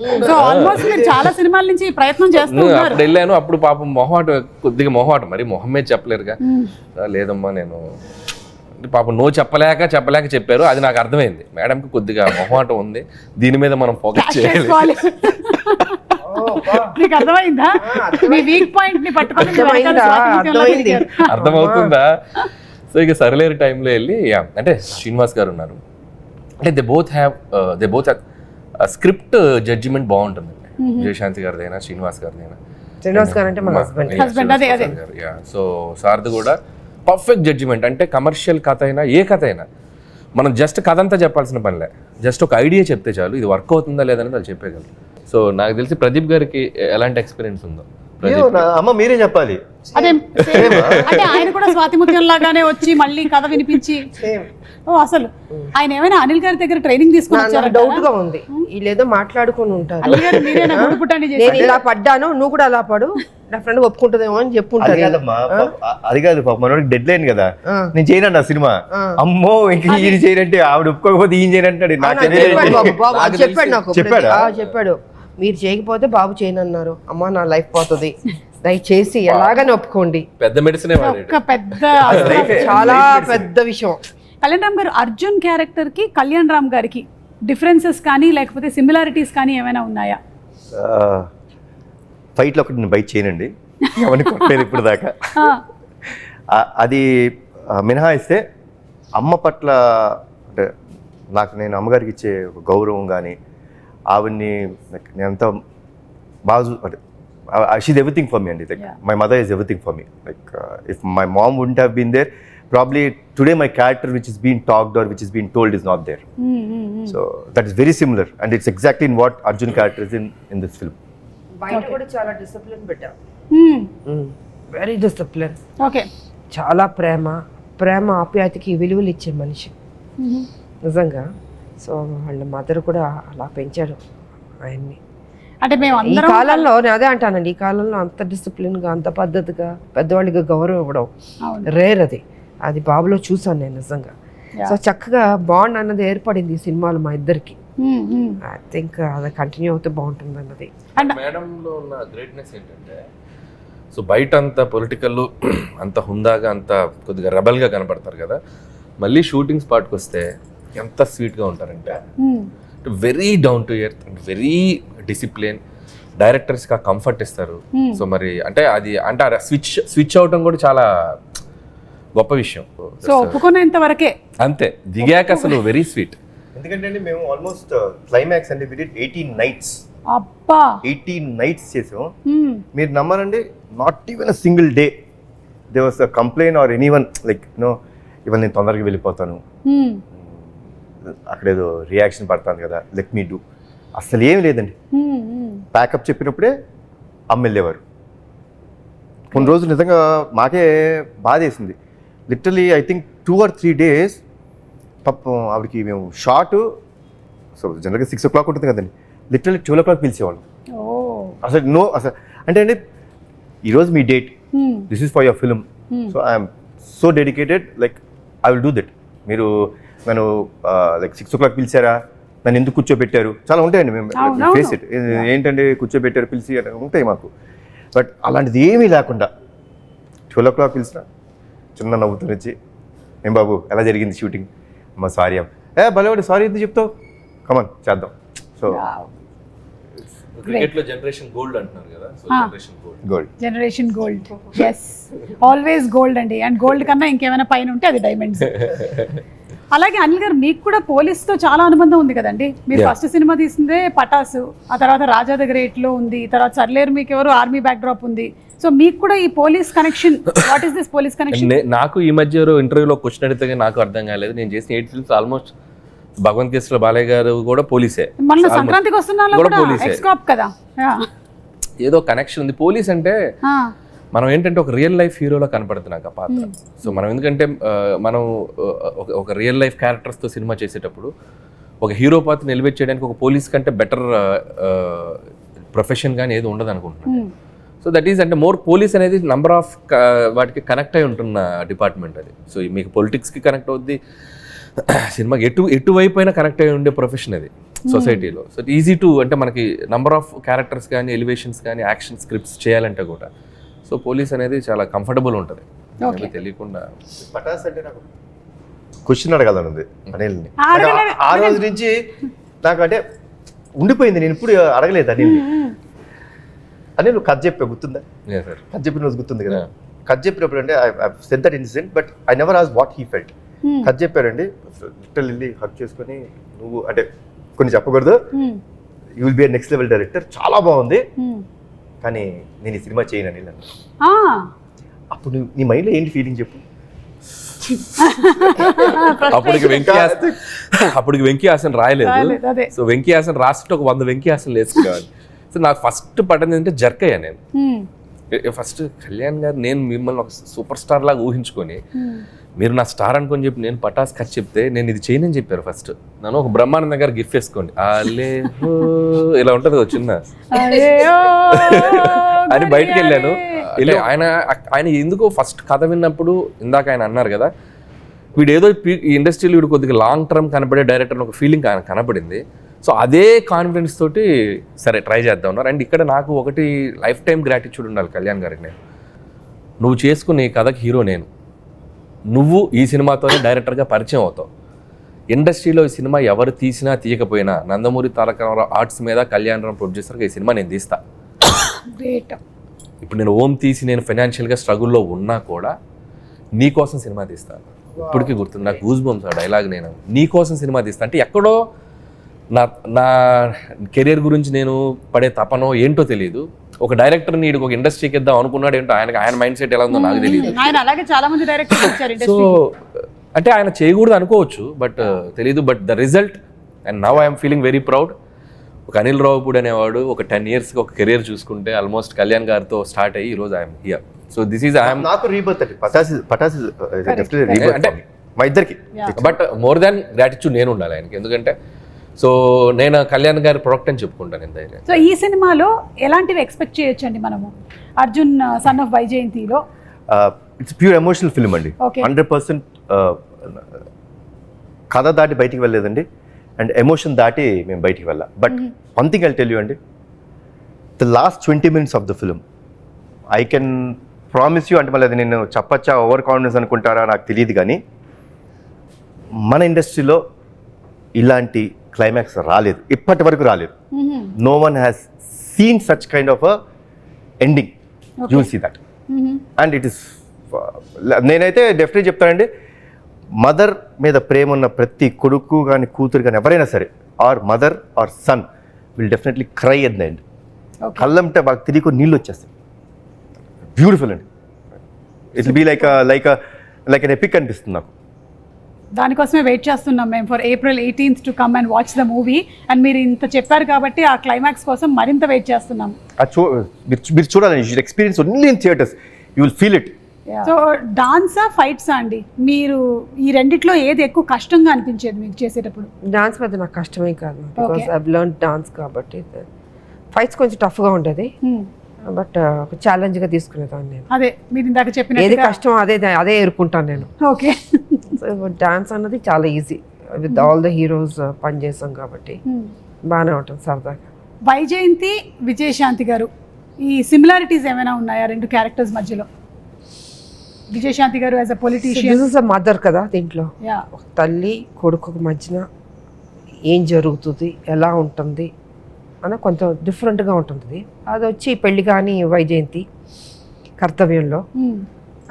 చాలా సినిమాల నుంచి ప్రయత్నం చేస్తున్నాను.
అప్పుడు వెళ్ళాను, అప్పుడు పాపం మొహమాటం, కొద్దిగా మొహమాటం, మరి మొహమే చెప్పలేరుగా. లేదమ్మా నేను పాపం నో చెప్పలేక చెప్పారు. అది నాకు అర్థమైంది, మేడంకి కొద్దిగా మొహమాటం ఉంది, దీని మీద మనం ఫోకస్ చేయాలి.
నీకు అర్థమైందా? మీ వీక్ పాయింట్ ని పట్టుకొని
అర్థమవుతుందా? సో ఇక సరిలేరు టైంలో వెళ్ళి అంటే శ్రీనివాస్ గారు ఉన్నారు, అంటే they both have script judgement బాగుంటుంది. విజయశాంతి గారిదైనా శ్రీనివాస్ గారిదైనా.
శ్రీనివాస్ గారు అంటే మన హస్బెండ్.
సో సార్ది కూడా పర్ఫెక్ట్ జడ్జిమెంట్. అంటే కమర్షియల్ కథ అయినా ఏ కథ అయినా మనం జస్ట్ కథ అంతా చెప్పాల్సిన పనిలే, జస్ట్ ఒక ఐడియా చెప్తే చాలు, ఇది వర్క్ అవుతుందా లేదని వాళ్ళు చెప్పేయగలరు. సో నాకు తెలిసి ప్రదీప్ గారికి ఎలాంటి ఎక్స్పీరియన్స్ ఉందో
అమ్మ మీరే చెప్పాలి.
అదే అంటే ఆయన కూడా స్వాతి ముత్యం లాగానే వచ్చి మళ్ళీ కథ వినిపించి, అసలు ఆయన ఏమైనా అనిల్ గారి దగ్గర ట్రైనింగ్ తీసుకుని
డౌట్ గా ఉంది, వీళ్ళేదో మాట్లాడుకుని ఉంటారు.
నేను
ఇలా పడ్డాను, నువ్వు కూడా అలా పడు, నా ఫ్రెండ్ ఒప్పుకుంటుందేమో అని చెప్పుంటారు.
అది కాదు పాప, మనోడికి డెడ్ లైన్ కదా, నేను చేయనండి ఆ సినిమా. అమ్మో ఇంక ఈయన చేయనంటే ఆవిడ ఒప్పుకోకపోతే ఈయన చేయనంటాడు.
చెప్పాడు నాకు, చెప్పాడు మీరు చేయకపోతే బాబు చేయనన్నారు, అమ్మా నా లైఫ్ పోతుంది, దయచేసి ఎలాగని ఒప్పుకోండి.
పెద్ద మెడిసిన్
ఒక పెద్ద
చాలా పెద్ద విషయం.
కళ్యాణ్ రామ్ గారు అర్జున్ క్యారెక్టర్ కి కళ్యాణ్ రామ్ గారికి డిఫరెన్సెస్ కానీ లేకపోతే సిమిలారిటీస్ కానీ ఏమైనా ఉన్నాయా?
ఫైట్లో ఒకటి నేను బైట్ చేయనండి, ఎవరిని కొట్టలేదు ఇప్పుడు దాకా. అది మినహాయిస్తే అమ్మ పట్ల అంటే నేను అమ్మగారికి ఇచ్చే ఒక గౌరవం కానీ ఆవిడ్ని నేను అంత బాగా అంటే షీజ్ ఎవ్రీథింగ్ ఫర్ మీ అండి. Like my mother is everything for me. Like if my mom wouldn't have been there probably today my character which is being talked or which is being told is not there. So that is very similar and it's exactly in what Arjun character is in this film.
బయట కూడా చాలా discipline పెట్టా, very discipline.
Okay,
చాలా ప్రేమ ఆప్యాయతకి విలువలు ఇచ్చే మనిషి నిజంగా. So వాళ్ళ మదర్ కూడా అలా పెంచాడు ఆయన్ని.
అంటే మేము
ఈ
అందరం
కాలంలో నేను అదే అంటానండి, ఈ కాలంలో అంత డిసిప్లిన్గా అంత పద్ధతిగా పెద్దవాళ్ళకి గౌరవం ఇవ్వడం రేర్. అది బాబులో చూసాను నేను నిజంగా. సో చక్కగా బాండ్ అన్నది ఏర్పడింది ఈ సినిమాలో మా ఇద్దరికి. ఐ థింక్ అది కంటిన్యూ అవుతే బాగుంటుంది అన్నది.
మేడంలో ఉన్న గ్రేట్నెస్ ఏంటంటే, సో బయట అంత పొలిటికల్ అంత హుందాగా అంత కొద్దిగా రెబల్గా కనపడతారు కదా, మళ్ళీ షూటింగ్ స్పాట్కి వస్తే ఎంత స్వీట్గా ఉంటారంటే very down to earth and very discipline. డైరెక్టర్స్కి ఆ కంఫర్ట్ ఇస్తారు. సో మరి అంటే అది అంటే స్విచ్ అవటం కూడా చాలా గొప్ప విషయం.
సో ఒప్పుకునేంత వరకే
అంతే, దిగాక అసలు వెరీ స్వీట్.
ఎందుకంటే మేము ఆల్మోస్ట్ క్లైమాక్స్ అంటే we did 18 nights.
అబ్బా
18 nights చేసాం. మీరు నమ్మరండి, not even a single day there was a complaint or anyone like ఇవాళ నేను తొందరగా వెళ్ళిపోతాను, అక్కడేదో రియాక్షన్ పడతాను కదా, లెట్ మీ డూ. అసలు ఏమి లేదండి. ప్యాకప్ చెప్పినప్పుడే అమ్మ వెళ్ళేవారు. కొన్ని రోజులు నిజంగా మాకే బాధ వేసింది. Literally I think 2 or 3 days పాపం ఆవిడకి మేము షార్ట్, సో జనరల్గా 6 o'clock ఉంటుంది కదండి, లిటరలీ 12 o'clock పిలిచేవాళ్ళం. అసలు అసలు అంటే అండి ఈరోజు మీ date, this is for your film, so I'm so dedicated, like I will do that. మీరు నన్ను లైక్ 6 o'clock పిలిచారా, నన్ను ఎందుకు కూర్చోబెట్టారు, చాలా ఉంటాయండి. మేము ఫేస్ ఇట్, ఏంటంటే కూర్చోబెట్టారు పిలిచి ఉంటాయి మాకు. బట్ అలాంటిది ఏమీ లేకుండా 12 o'clock పిలిచిన చిన్న నవ్వుతూ వచ్చి, ఏం బాబు ఎలా జరిగింది షూటింగ్, అమ్మ సారీ భలేవాడు, సారీ ఎందుకు చెప్తావు, కమాన్ చేద్దాం. సో
క్రికెట్లో జనరేషన్ గోల్డ్ అంటున్నారు కదా, so
generation gold yes, always gold అండి. అండ్ గోల్డ్ కన్నా ఇంకేమైనా పైన ఉంటే అది డైమండ్స్. అలాగే అనిల్ గారు, మీకు కూడా పోలీస్తో చాలా అనుబంధం ఉంది కదండి. మీరు ఫస్ట్ సినిమా తీసిందే పటాసు, ఆ తర్వాత రాజా ద గ్రేట్లో ఉంది, తర్వాత సర్లేరు మీకు ఎవరు ఆర్మీ బ్యాక్ డ్రాప్ ఉంది. సో మీకు కూడా ఈ police connection, what is this police connection?
నాకు ఈ మధ్య ఇంటర్వ్యూలో క్వశ్చన్ అడిగితే నాకు అర్థం కాలేదు. నేను చేసిన 8 films ఆల్మోస్ట్ భగవంత్ కేసులో బాలయ్య గారు కూడా పోలీసే,
మళ్ళీ సంక్రాంతికి వస్తున్నా కూడా ఎక్స్-కాప్ కదా,
ఏదో కనెక్షన్ ఉంది. పోలీస్ అంటే మనం ఏంటంటే ఒక రియల్ లైఫ్ హీరోలో కనపడుతుంది నాకు ఆ పాత్ర. సో మనం ఎందుకంటే మనం ఒక రియల్ లైఫ్ క్యారెక్టర్స్తో సినిమా చేసేటప్పుడు ఒక హీరో పాత్ర నిలబెట్ చేయడానికి ఒక పోలీస్ కంటే బెటర్ ప్రొఫెషన్ కానీ ఏది ఉండదు అనుకుంటున్నాను. సో దట్ ఈస్ అంటే మోర్ పోలీస్ అనేది నంబర్ ఆఫ్ వాటికి కనెక్ట్ అయి ఉంటున్న డిపార్ట్మెంట్ అది. సో మీకు పొలిటిక్స్కి కనెక్ట్ అవుద్ది, సినిమాకి ఎటువైపు అయినా కనెక్ట్ అయి ఉండే ప్రొఫెషన్ అది సొసైటీలో. సో ఈజీ టు అంటే మనకి నంబర్ ఆఫ్ క్యారెక్టర్స్ కానీ ఎలివేషన్స్ కానీ యాక్షన్ స్క్రిప్ట్స్ చేయాలంటే కూడా సో పోలీస్ అనేది చాలా కంఫర్టబుల్ ఉంటుంది తెలియకుండా.
పటాస్ అంటే నాకు క్వశ్చన్ అడగాలనుంది అనిల్ని. ఆ రోజు నుంచి నాకు అంటే ఉండిపోయింది, నేను ఇప్పుడు అడగలేదు అనిల్ని. అనిల్ నువ్వు కథ చెప్పా గుర్తుందా? కథ చెప్పిన రోజు గుర్తుంది కదా. కథ చెప్పినప్పుడు అంటే I said that incident but I never asked what he felt. కథ చెప్పారండి, లిటిల్ వెళ్ళి హక్ చేసుకొని నువ్వు అంటే కొన్ని చెప్పకూడదు, you will be a next level director, చాలా బాగుంది కానీ నేను ఈ సినిమా చేయను అనిల్ అన్న. అప్పుడు నీ మైండ్లో ఏంటి ఫీలింగ్ చెప్పు?
అప్పటికి వెంకీ హాసన్ రాయలేదు. సో వెంకీ హాసన్ రాసిట్టు ఒక 100 వెంకీ హాసన్ వేసుకోవాలి. సో నాకు ఫస్ట్ పడ్డది ఏంటంటే జర్క్ అయ్యా నేను. ఫస్ట్ కళ్యాణ్ గారు నేను మిమ్మల్ని ఒక సూపర్ స్టార్ లాగా ఊహించుకొని మీరు నా స్టార్ అనుకొని చెప్పి నేను పటాస్ ఖర్చు చెప్తే నేను ఇది చేయనని చెప్పారు. ఫస్ట్ నన్ను ఒక బ్రహ్మానంద గారు గిఫ్ట్ వేసుకోండి అలే ఇలా ఉంటుంది చిన్న అని బయటకు వెళ్ళాను. ఆయన ఎందుకో ఫస్ట్ కథ విన్నప్పుడు ఇందాక ఆయన అన్నారు కదా, వీడు ఏదో ఈ ఇండస్ట్రీలో వీడు కొద్దిగా లాంగ్ టర్మ్ కనపడే డైరెక్టర్ ఒక ఫీలింగ్ ఆయన కనపడింది. సో అదే కాన్ఫిడెన్స్ తోటి సరే ట్రై చేద్దాం ఉన్నారు. అండ్ ఇక్కడ నాకు ఒకటి లైఫ్ టైం గ్రాటిట్యూడ్ ఉండాలి కళ్యాణ్ గారికి. నేను నువ్వు చేసుకునే కథకి హీరో నేను, నువ్వు ఈ సినిమాతోనే డైరెక్టర్గా పరిచయం అవుతావు. ఇండస్ట్రీలో ఈ సినిమా ఎవరు తీసినా తీయకపోయినా నందమూరి తారక రామారావు ఆర్ట్స్ మీద కళ్యాణ్ రామ్ ప్రొడ్యూసర్గా ఈ సినిమా నేను తీస్తా.
గ్రేట్.
ఇప్పుడు నేను ఓం తీసి నేను ఫైనాన్షియల్గా స్ట్రగుల్లో ఉన్నా కూడా నీ కోసం సినిమా తీస్తాను. ఇప్పటికీ గుర్తుంది నాకు గూస్ బంప్స్ ఆ డైలాగ్. నేను నీ కోసం సినిమా తీస్తా అంటే ఎక్కడో నా కెరీర్ గురించి నేను పడే తపనో ఏంటో తెలియదు. ఒక డైరెక్టర్ని వీడికి ఒక ఇండస్ట్రీకి ఇద్దాం అనుకున్నాడు ఏంటో, ఆయన మైండ్ సెట్ ఎలా ఉందో నాకు తెలియదు.
ఆయన అలాగే చాలా మంది డైరెక్టర్స్ వచ్చారు
సో
ఇండస్ట్రీకి.
అంటే ఆయన చేయకూడదు అనుకోవచ్చు, బట్ తెలీదు. But the result and now I'm feeling very proud. ఒక అనిల్ రావుపూడి అనేవాడు ఒక 10 yearsకి ఒక కెరీర్ చూసుకుంటే ఆల్మోస్ట్ కళ్యాణ్ గారితో స్టార్ట్ అయ్యి ఈరోజు I'm here. So this is I'm
నాకు రీబర్త్ అండి. పటాస్ డెఫినెట్లీ రీబర్త్
అంటే
మా ఇద్దరికి.
బట్ మోర్ దాన్ గ్రాటిట్యూడ్ నేను ఉండాలి ఆయనకి. ఎందుకంటే సో నేను కళ్యాణ్ గారి ప్రొడక్ట్ అని చెప్పుకుంటాను నేను ధైర్యం.
సో ఈ సినిమాలో ఎలాంటివి ఎక్స్పెక్ట్ చేయొచ్చండి మనము అర్జున్ సన్ ఆఫ్ వైజయంతిలో?
ఇట్స్ ప్యూర్ ఎమోషనల్ ఫిల్మ్ అండి.
Okay.
100% కథ దాటి బయటికి వెళ్ళలేదండి, అండ్ ఎమోషన్ దాటి మేము బయటికి వెళ్ళాం. But one thing I'll tell you అండి, the last 20 minutes of the film I can promise you, అంటే మళ్ళీ అది నేను చెప్పచ్చా ఓవర్ కాన్ఫిడెన్స్ అనుకుంటారా నాకు తెలియదు, కానీ మన ఇండస్ట్రీలో ఇలాంటి క్లైమాక్స్ రాలేదు, ఇప్పటి వరకు రాలేదు. No one has seen such kind of ending. You will see that. And it is, నేనైతే డెఫినెట్లీ చెప్తానండి, మదర్ మీద ప్రేమ ఉన్న ప్రతి కొడుకు కానీ కూతురు కానీ ఎవరైనా సరే, or mother or son will definitely cry at the end. కళ్ళంటే వాళ్ళకి తిరిగి నీళ్ళు వచ్చేస్తాయి. బ్యూటిఫుల్ అండి. It will be like an epic అనిపిస్తుంది నాకు.
దానికోసమే వెయిట్ చేస్తున్నాం మేము ఫర్ April 18th to come and watch the movie. And మీరు ఇంత చెప్పారు కాబట్టి ఆ క్లైమాక్స్ కోసం మరింత వెయిట్ చేస్తున్నాం.
మీరు చూడాలండి, you should experience only in theatres, you will feel it.
So డాన్సా ఫైట్సా అండి, మీరు ఈ రెండిట్లో ఏది ఎక్కువ కష్టంగా అనిపించేది మీకు చేసేటప్పుడు?
డాన్స్ మీద నాకు కష్టమే కాదు, బికాస్ ఐ లెర్న్ డాన్స్ కాబట్టి. ఫైట్స్ కొంచెం టఫ్గా ఉంటుంది, బట్ ఒక ఛాలెంజ్గా తీసుకునేదాన్ని నేను.
అదే మీరు ఇందాక
ఏది
చెప్పిన
కష్టం అదే ఎదుర్కొంటాను నేను.
ఓకే.
సో డాన్స్ అన్నది చాలా easy, with all the heroes పనిచేస్తాం కాబట్టి బాగానే ఉంటుంది సరదాగా.
వైజయంతి, విజయశాంతి గారు, ఈ సిమిలారిటీస్ ఏమైనా ఉన్నాయా రెండు క్యారెక్టర్స్ మధ్యలో? విజయశాంతి గారు యాజ్ అ పొలిటీషియన్,
మదర్ కదా దీంట్లో,
యా,
ఒక తల్లి కొడుకు మధ్యన ఏం జరుగుతుంది, ఎలా ఉంటుంది అని కొంచెం డిఫరెంట్గా ఉంటుంది. అది వచ్చి పెళ్లి కానీ వైజయంతి కర్తవ్యంలో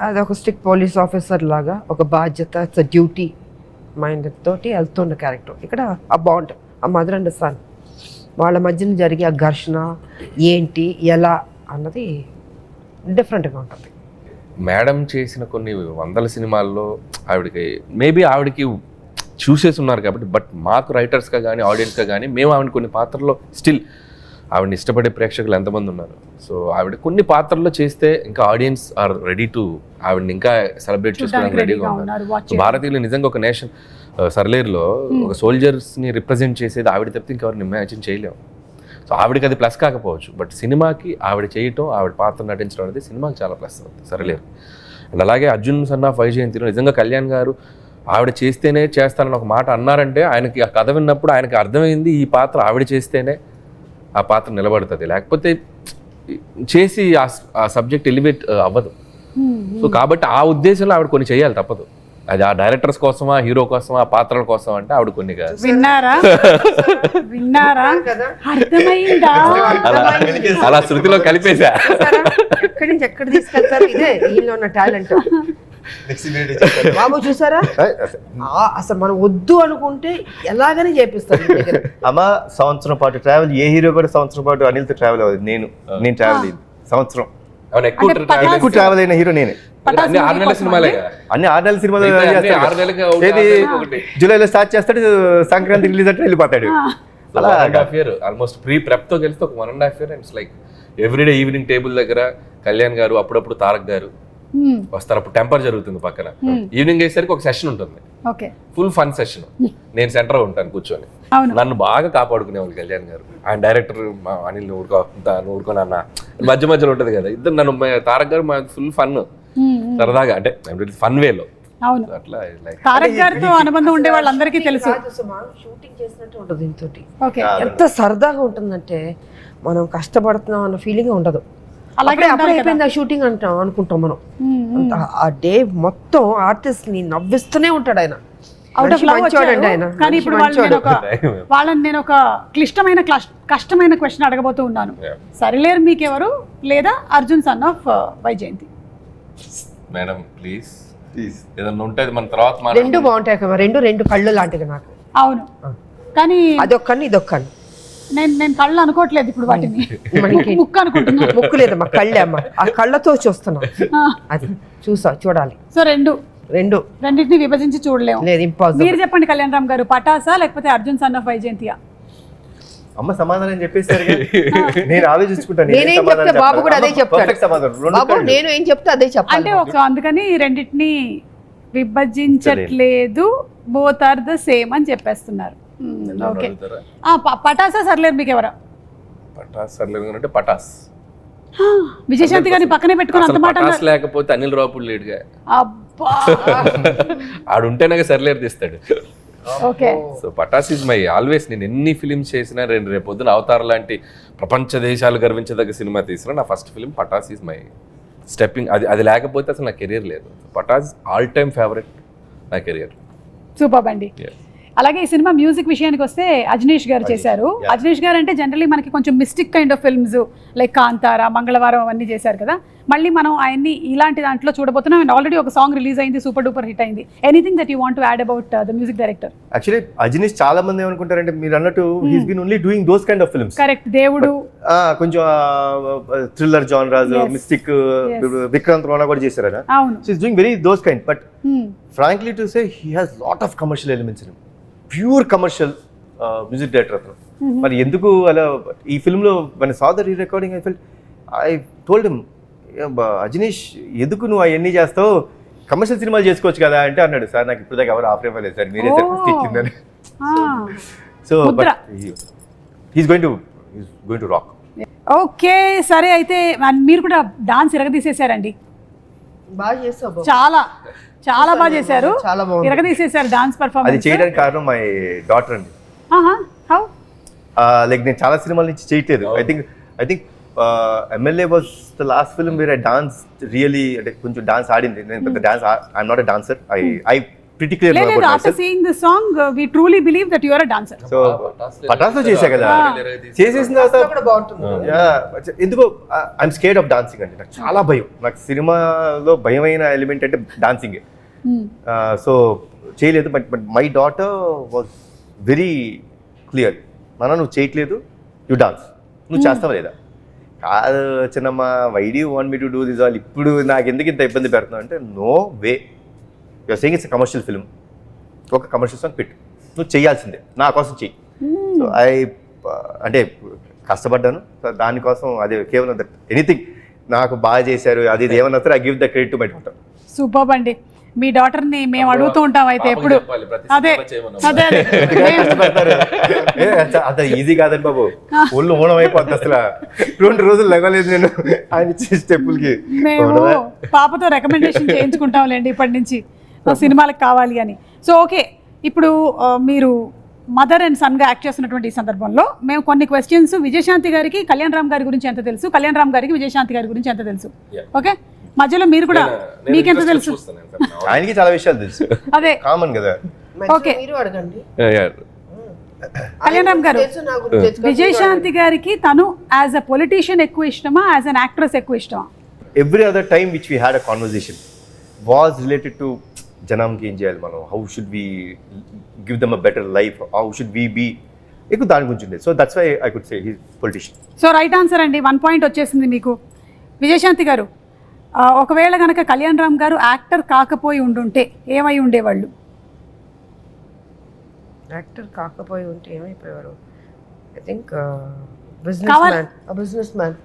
అది ఒక స్ట్రిక్ట్ పోలీస్ ఆఫీసర్ లాగా ఒక బాధ్యత, ఇట్స్ డ్యూటీ మైండ్ తోటి వెళ్తున్న క్యారెక్టర్. ఇక్కడ ఆ బాండ్, ఆ మదర్ అండ్ సన్ వాళ్ళ మధ్యన జరిగే ఆ ఘర్షణ ఏంటి ఎలా అన్నది డిఫరెంట్గా ఉంటుంది.
మేడం చేసిన కొన్ని వందల సినిమాల్లో ఆవిడకి చూసేసి ఉన్నారు కాబట్టి, బట్ మాకు రైటర్స్గా కానీ ఆడియన్స్గా కానీ మేము ఆవిడ కొన్ని పాత్రల్లో స్టిల్ ఆవిడని ఇష్టపడే ప్రేక్షకులు ఎంతమంది ఉన్నారు. సో ఆవిడ కొన్ని పాత్రల్లో చేస్తే ఇంకా ఆడియన్స్ ఆర్ రెడీ టు ఆవిడని ఇంకా సెలబ్రేట్ చేసుకోవడానికి రెడీగా ఉన్నారు. భారతీయులు నిజంగా ఒక నేషన్, సర్లేరులో ఒక సోల్జర్స్ని రిప్రజెంట్ చేసేది ఆవిడ తప్పితే ఇంకెవరిని ఇమాజిన్ చేయలేము. సో ఆవిడకి అది ప్లస్ కాకపోవచ్చు, బట్ సినిమాకి ఆవిడ చేయటం, ఆవిడ పాత్ర నటించడం అనేది సినిమాకి చాలా ప్లస్ అవుతుంది సర్లేరు. అండ్ అలాగే అర్జున్ సన్ ఆఫ్ వైజయంతిలో నిజంగా కళ్యాణ్ గారు ఆవిడ చేస్తేనే చేస్తానని ఒక మాట అన్నారంటే ఆయనకి ఆ కథ విన్నప్పుడు ఆయనకి అర్థమైంది ఈ పాత్ర ఆవిడ చేస్తేనే ఆ పాత్ర నిలబడుతుంది, లేకపోతే చేసి ఆ సబ్జెక్ట్ ఎలివేట్ అవ్వదు. సో కాబట్టి ఆ ఉద్దేశంలో ఆవిడ కొన్ని చేయాలి, తప్పదు. అది ఆ డైరెక్టర్స్ కోసమా, హీరో కోసమా, ఆ పాత్రల కోసం అంటే ఆవిడ కొన్ని కాదు.
విన్నారా అర్థమైందా?
అలా శృతిలో కలిపేసా.
ఎక్కడి నుంచి ఎక్కడ తీసుకెళ్తారు, ఇదే వీళ్ళు ఉన్న టాలెంట్. బాబు చూసారా, అసలు మనం వద్దు అనుకుంటే ఎలాగని చేపిస్తారు.
అమ్మ సంవత్సరం పాటు ట్రావెల్, ఏ హీరో కూడా సంవత్సరం పాటు అనిల్తో ట్రావెల్ అవ్వదు. నేను ట్రావెల్ అయింది సంవత్సరం. ఎక్కువ ట్రావెల్ అయిన హీరో నేనే.
అన్ని 6 నెలల సినిమాలే కదా,
అన్ని 6 నెలల సినిమాలు.
6 నెలలకి
ఏది జూలైలో స్టార్ట్ చేస్తాడు, సంక్రాంతి రిలీజ్ అంటే వెళ్ళిపోతాడు.
1.5 year ఆల్మోస్ట్ ప్రెప్ తో కలిస్తే ఒక 1.5 year. It's like everyday evening table దగ్గర కళ్యాణ్ గారు, అప్పుడప్పుడు తారక్ గారు వస్తారు. అప్పుడు టెంపర్ జరుగుతుంది పక్కన. ఈవినింగ్ అయ్యేసరికి ఒక సెషన్ ఉంటుంది, ఫుల్ ఫన్ సెషన్. నేను సెంటర్ ఉంటాను కూర్చొని. నన్ను బాగా కాపాడుకునేవాళ్ళు కళ్యాణ్ గారు. ఆయన డైరెక్టర్ అనిల్ ఊరుకోని అన్న మధ్యలో ఉంటుంది కదా, ఇద్దరు నన్ను తారక్ గారు ఫుల్ ఫన్ సరదాగా, అంటే ఫన్ వేలో
అవును,
అట్లా లైక్
తారక్ గారితో అనుబంధం ఉండే వాళ్ళందరికీ తెలుసు.
షూటింగ్ చేసినట్టు ఉంటుంది దీంతో.
ఓకే,
ఎంత సరదాగా ఉంటుందంటే మనం కష్టపడుతున్నాం అన్న ఫీలింగ్ ఉండదు.
అలాగే
అప్పుడే అయిపోయింది ఆ షూటింగ్ అనుకుంటాం మనం. ఆ డే మొత్తం ఆర్టిస్ట్ ని నవ్విస్తూనే ఉంటాడు ఆయన.
అవుట్ ఆఫ్ లవ్
మంచివాడండి ఆయన.
కానీ ఇప్పుడు వాళ్ళని నేను ఒక కష్టమైన క్వశ్చన్ అడగబోతూ ఉన్నాను. సరిలేరు మీకెవరు లేదా Arjun son of Vyjayanthi?
Madam please ఏదన్నా ఉంటే మన తర్వాత
రెండు బాగుంటాయి కదా, రెండు కళ్ళు లాంటివి నాకు.
అవును, కానీ
అదొక్కని ఇదొక్కని
నేను కళ్ళు అనుకోవట్లేదు ఇప్పుడు వాటిని, ముక్కు అనుకుంటున్నా.
ముక్కు లేదమ్మా, కళ్ళే అమ్మా. ఆ కళ్ళతో చూస్తున్నాం, అది చూడాలి.
సో రెండింటిని విభజించి చూడలేము.
లేదు, ఇంపాసిబుల్.
మీరు చెప్పండి కళ్యాణ్ రామ్ గారు, పటాసా లేకపోతే అర్జున్ సన్ ఆఫ్ వైజయంతియా?
అమ్మ సమాధానం చెప్పేస్తారు. నేను ఆలోచించుకుంటాను.
నేనేం చెప్తే బాబు కూడా అదే చెప్తాడు. బాబు నేను ఏం చెప్తే అదే చెప్పాలి.
అంటే ఒక అందుకని రెండింటిని విభజించట్లేదు, బోత్ ఆర్ ద సేమ్ అని చెప్పేస్తున్నారు. ఓకే, పటాసా సర్లేరు మీకు ఎవరా?
పటాస్ సర్లేదు అంటే పటాస్.
విజయశాంతి గారిని పక్కనే పెట్టుకుని అంత మాట
పటాస్ లేకపోతే అనిల్ రావుపూడి లేడుగా.
అబ్బా,
ఆడుంటేనే సర్లేరు తీస్తాడు.
Okay,
so Pataas is my always. నేను ఎన్ని ఫిలిమ్స్ చేసినా, రేపు పొద్దున అవతార్ లాంటి ప్రపంచ దేశాలు గర్వించదగ్గ సినిమా తీసినా నా first film Pataas is my stepping. అది లేకపోతే అసలు నా కెరీర్ లేదు. పటాస్ ఆల్ టైమ్ ఫేవరెట్ నా కెరియర్.
సూపర్ అండి. అలాగే ఈ సినిమా మ్యూజిక్ విషయానికి వస్తే అజనీష్ గారు చేశారు. అజనీష్ గారు అంటే జనరలీ మనకి కొంచెం mystic kind of films like Kantara, మంగళవారం అవన్నీ చేశారు కదా. మళ్ళీ మనం ఆయన్ని ఇలాంటి దాంట్లో చూడబోతున్నాం. అండ్ ఆల్రెడీ ఒక సాంగ్ రిలీజ్ అయింది, సూపర్ డూపర్ హిట్ అయింది. Anything that you want to add about the music director?
Actually Ajaneesh చాలా మంది ఏమనుకుంటారంటే మీరు అన్నట్టు he's been only doing those kind of films.
Correct, దేవుడు
కొంచెం థ్రిల్లర్ జానరాస్, మిస్టిక్, విక్రాంత్ రోనా కూడా చేశారు ఆయన.
అవును,
so is doing very those kind. But frankly to say he has lot of commercial elements in him. Pure commercial music director అతను. మరి ఎందుకు అలా ఈ ఫిల్మ్లో మన saw the re recording I told him, Ajaneesh ఎందుకు నువ్వు అవన్నీ చేస్తావు, కమర్షియల్ సినిమాలు చేసుకోవచ్చు కదా అంటే అన్నాడు, సార్ నాకు ఇప్పుడు దాకా ఎవరు ఆఫర్ ఇవ్వలేదు సార్, మీరే సార్ ఫస్ట్ ఇచ్చిందని. So but he's going to rock.
Okay, సరే అయితే మీరు కూడా డాన్స్ ఇరగదీసేశారండి.
బాగా చేస్తావు,
చాలా బాగా చేశారు,
చాలా బాగుంది.
ఇరగదీసేశారు డాన్స్
అది
పర్ఫార్మెన్స్.
చేయడానికి కారణం మై డాటర్ అండి.
హౌ?
లైక్ నేను చాలా సినిమాల నుంచి చేయట్లేదు. I think MLA was the last film where I dance really, అంటే కొంచెం డాన్స్ ఆడింది. నేను పెద్ద dance, I'm not a dancer. I pretty clear about myself.
After seeing this song, we truly believe that you are a dancer.
So పటాస్లో చేశా కదా, చేసేసిన తర్వాత
కూడా బాగుంటుంది.
ఎందుకో ఐఎమ్ స్కేర్డ్ ఆఫ్ డాన్సింగ్ అండి. నాకు చాలా భయం. నాకు సినిమాలో భయమైన ఎలిమెంట్ అంటే డాన్సింగే. సో చేయలేదు. But my daughter was very clear, నువ్వు చేయట్లేదు, యూ డాన్స్, నువ్వు చేస్తావా లేదా? కాదు చిన్నమ్మ, why do you want me to do this all, ఇప్పుడు నాకు ఎందుకు ఇంత ఇబ్బంది పెడుతున్నావు అంటే, no way, you're saying it's commercial film, ఒక కమర్షియల్ సాంగ్ పెట్టు, నువ్వు చేయాల్సిందే, నా కోసం చెయ్యి. సో అంటే కష్టపడ్డాను దానికోసం. అదే కేవలం దట్ ఎనీథింగ్ నాకు బాగా చేశారు అది ఏమన్నా సరే, I give the credit to my daughter.
Super అండి. మీ డాటర్ని మేము అడుగుతూ ఉంటాం అయితే ఎప్పుడు. అదే
అంత ఈజీ కాదండి బాబు, ఒళ్ళు ఓనం అయిపోద్ది. అసలు 2 రోజులు లెగలేదు నేను ఆయన ఇచ్చే స్టెప్పులకి.
మేము పాపతో రికమెండేషన్ చేయించుకుంటాంలేండి ఇప్పటి నుంచి సినిమాలకు కావాలి అని. సో ఓకే, ఇప్పుడు మీరు మదర్ అండ్ సన్గా యాక్ట్ చేస్తున్నటువంటి ఈ సందర్భంలో మేము కొన్ని క్వశ్చన్స్, విజయశాంతి గారికి కళ్యాణ్ రామ్ గారి గురించి ఎంత తెలుసు, కళ్యాణ్ రామ్ గారికి విజయశాంతి గారి గురించి ఎంత తెలుసు, ఓకే, మధ్యలో మీరు కూడా మీకెంత తెలుసు?
ఆయనకి చాలా విషయాలు తెలుసు,
అదే
కామన్ కదా.
ఓకే,
మీరు అడగండి.
కళ్యాణ్ రామ్ గారు, విజయశాంతి గారికి తను యాజ్ అ పొలిటీషియన్ ఎక్కువ ఇష్టమా, యాజ్ అన్ యాక్ట్రెస్ ఎక్కువ ఇష్టమా?
Every other time which we had a conversation was related to జనంకి ఏం చేయాలి మనం, how should we give them a better life, how should we be, ఎక్కువ దాని గురించి ఉండేది. So that's why I could say he politician.
So right answer అండి, 1 point వచ్చేసింది మీకు. విజయశాంతి గారు, ఒకవేళ కనుక కళ్యాణ్ రామ్ గారు యాక్టర్ కాకపోయి ఉండుంటే ఏమై ఉండేవాళ్ళు?
యాక్టర్ కాకపోయి ఉంటే ఏమైపోయేవారు? I think businessman.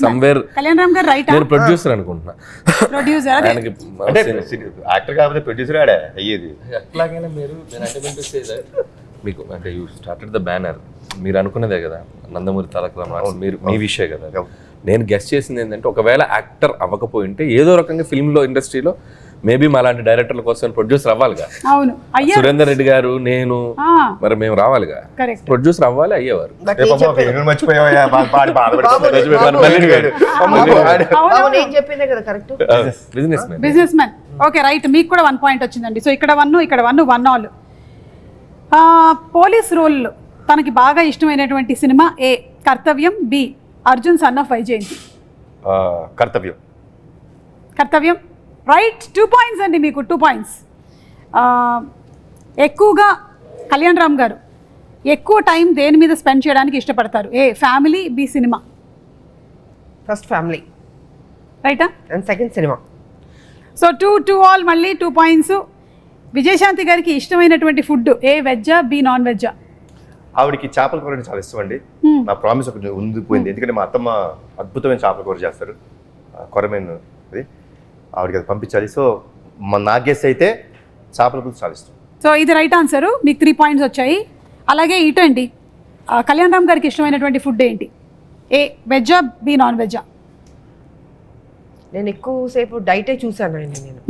Somewhere
Kalyan Ram garu right,
నేను ప్రొడ్యూసర్ అనుకుంటున్నా.
ప్రొడ్యూసర్
అంటే యాక్టర్ కాకపోతే ప్రొడ్యూసర్ ఆడే అయ్యేది.
ఎట్లాగైనా మీరు మీకు అంటే యూ స్టార్టెడ్ ద బ్యానర్, మీరు అనుకున్నదే కదా నందమూరి తారక రామారావు, మీరు మీ విషయం కదా. నేను గెస్ట్ చేసింది ఏంటంటే, ఒకవేళ యాక్టర్ అవ్వకపోయింటే ఏదో రకంగా ఫిల్మ్లో ఇండస్ట్రీలో మేబీ మా లాంటి డైరెక్టర్ల కోసం ప్రొడ్యూసర్ అవ్వాలిగా.
అవును అయ్యా
సురేందర్ రెడ్డి గారు, నేను, మరి మేము రావాలిగా,
కరెక్ట్.
ప్రొడ్యూసర్ అవ్వాలి, అయ్యేవారు.
మర్చిపోయావా
నేను చెప్పిందే కదా correct.
Business man.
Business man. Okay right, మీకు కూడా 1 పాయింట్ వచ్చిందండి. సో ఇక్కడ 1 ఇక్కడ 1 ఆల్. పోలీస్ రోల్ తనకి బాగా ఇష్టమైనటువంటి సినిమా A Kartavyam, B Arjun son of Vyjayanthi.
Kartavyam.
Kartavyam right. 2 points అండి మీకు, 2 పాయింట్స్. ఎక్కువగా కళ్యాణ్ రామ్ గారు ఎక్కువ టైం దేని మీద స్పెండ్ చేయడానికి ఇష్టపడతారు? A family, B cinema.
First family
రైటా?
And second cinema.
So 2 all, మళ్ళీ 2 పాయింట్స్. విజయశాంతి గారికి ఇష్టమైనటువంటి ఫుడ్ ఏ వెజ్జా, బి నాన్ వెజ్జా?
ఆవిడకి చేపల కూర అంటే చాలా ఇష్టం అండి. నా ప్రామిస్ ఒకటి ఉండిపోయింది, ఎందుకంటే మా అత్తమ్మ అద్భుతమైన చేపల కూర చేస్తారు, కొరమేన్ అది, ఆవిడకి అది పంపించాలి. సో నా గెస్ అయితే చేపల పులుసు చాలా ఇష్టం.
సో ఇది రైట్ ఆన్సరు, మీకు 3 పాయింట్స్ వచ్చాయి. అలాగే ఇటు అండి, కళ్యాణ్ రామ్ గారికి ఇష్టమైనటువంటి ఫుడ్ ఏంటి? ఏ వెజ్జా, బి నాన్ వెజ్జా?
నేను ఎక్కువసేపు డైటే చూసాను ఆయన. నేను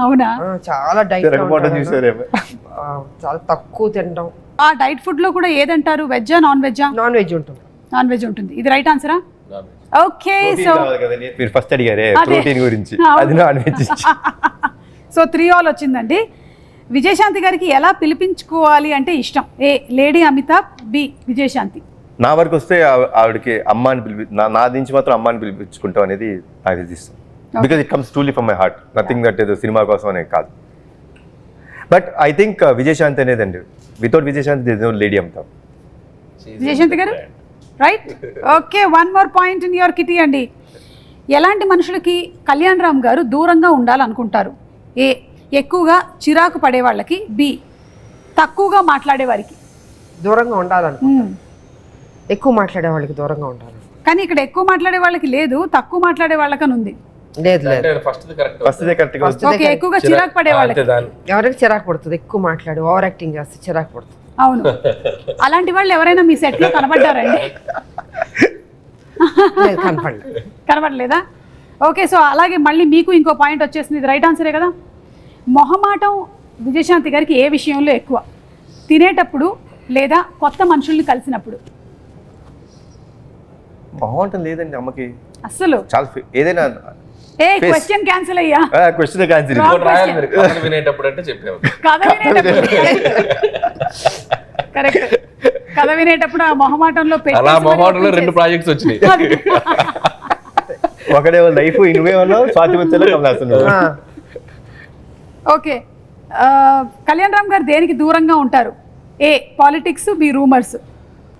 అవునా?
చాలా డైట్,
చూసారేమో.
చాలా తక్కువ తినడం.
ఆ డైట్ ఫుడ్ లో కూడా ఏదంటారు, వెజ్జా నాన్ వెజ్జా?
నాన్ వెజ్ ఉంటుంది.
నాన్ వెజ్ ఉంటుంది. ఇది రైట్ ఆన్సరా? ఓకే. సో
మీరు ఫస్ట్ అడిగారే
అదే.
ప్రోటీన్ గురించి, అది నాన్ వెజ్.
సో 3 ఆల్ వచ్చిందండి. విజయశాంతి గారికి ఎలా పిలిపించుకోవాలి అంటే ఇష్టం? ఏ లేడీ అమితాబ్, బి విజయశాంతి.
నా వరకు వస్తే ఆవిడకి అమ్మ అని నా నుంచి మాత్రం అమ్మ అని పిలిపించుకుంటాం అనేది నాకు ఇది ఇష్టం. Because it comes truly from my heart, nothing that ఏదో సినిమా కోసం అనేది కాదు. బట్ ఐ థింక్ విజయశాంతి అనేదండి, without Vijayashanti this no lady Amitabh.
Vijayashanti garu right. Okay, 1 more point in your kitty అండి. ఎలాంటి మనుషులకి కళ్యాణ్ రామ్ గారు దూరంగా ఉండాలనుకుంటారు? ఏ ఎక్కువగా చిరాకు పడే వాళ్ళకి, బి తక్కువగా మాట్లాడే వారికి.
దూరంగా ఉండాలను, ఎక్కువ మాట్లాడే వాళ్ళకి దూరంగా ఉండాలి.
కానీ ఇక్కడ ఎక్కువ మాట్లాడే వాళ్ళకి లేదు, తక్కువ మాట్లాడే వాళ్ళకని ఉంది.
లేదు లేదు,
ఫస్ట్
కరెక్ట్ గా
ఓకే, ఎక్కువగా చిరాకు పడే వాళ్ళకి.
ఎవరికి చిరాకు పడుతుంది? ఎక్కువ మాట్లాడి ఓవర్ యాక్టింగ్ చేస్తే చిరాకు పడుతుంది.
అవును, అలాంటి వాళ్ళు ఎవరైనా మీ సెట్ లో కనబడ్డారండి?
లేదు, కనపడలేదు.
కనబడలేదా? ఓకే, సో అలాగే మళ్ళీ మీకు ఇంకో పాయింట్ వచ్చేసింది. ఇది రైట్ ఆన్సరే కదా. మొహమాటం విజయశాంతి గారికి ఏ విషయంలో ఎక్కువ? తినేటప్పుడు లేదా కొత్త మనుషుల్ని కలిసినప్పుడు?
బాగుంటుంది లేదండి అమ్మకి
అస్సలు
చాలా ఏదైనా.
ఏ క్వశ్చన్ క్యాన్సిల్ అయ్యా.
Question cancel.
కథ వినేటప్పుడు అంటే చెప్పాము.
కథ వినేటప్పుడు కరెక్ట్. కథ వినేటప్పుడు ఆ మొహమాటంలో
అలా మొహమాటంలో 2 ప్రాజెక్ట్స్ వచ్చినాయి.
ఒకడేమో లైఫ్, నువ్వేమన్నా స్వాతి వచ్చేలా కమలాసన్.
ఓకే, కళ్యాణ్ రామ్ గారు దేనికి దూరంగా ఉంటారు? ఏ పాలిటిక్స్, బి రూమర్స్.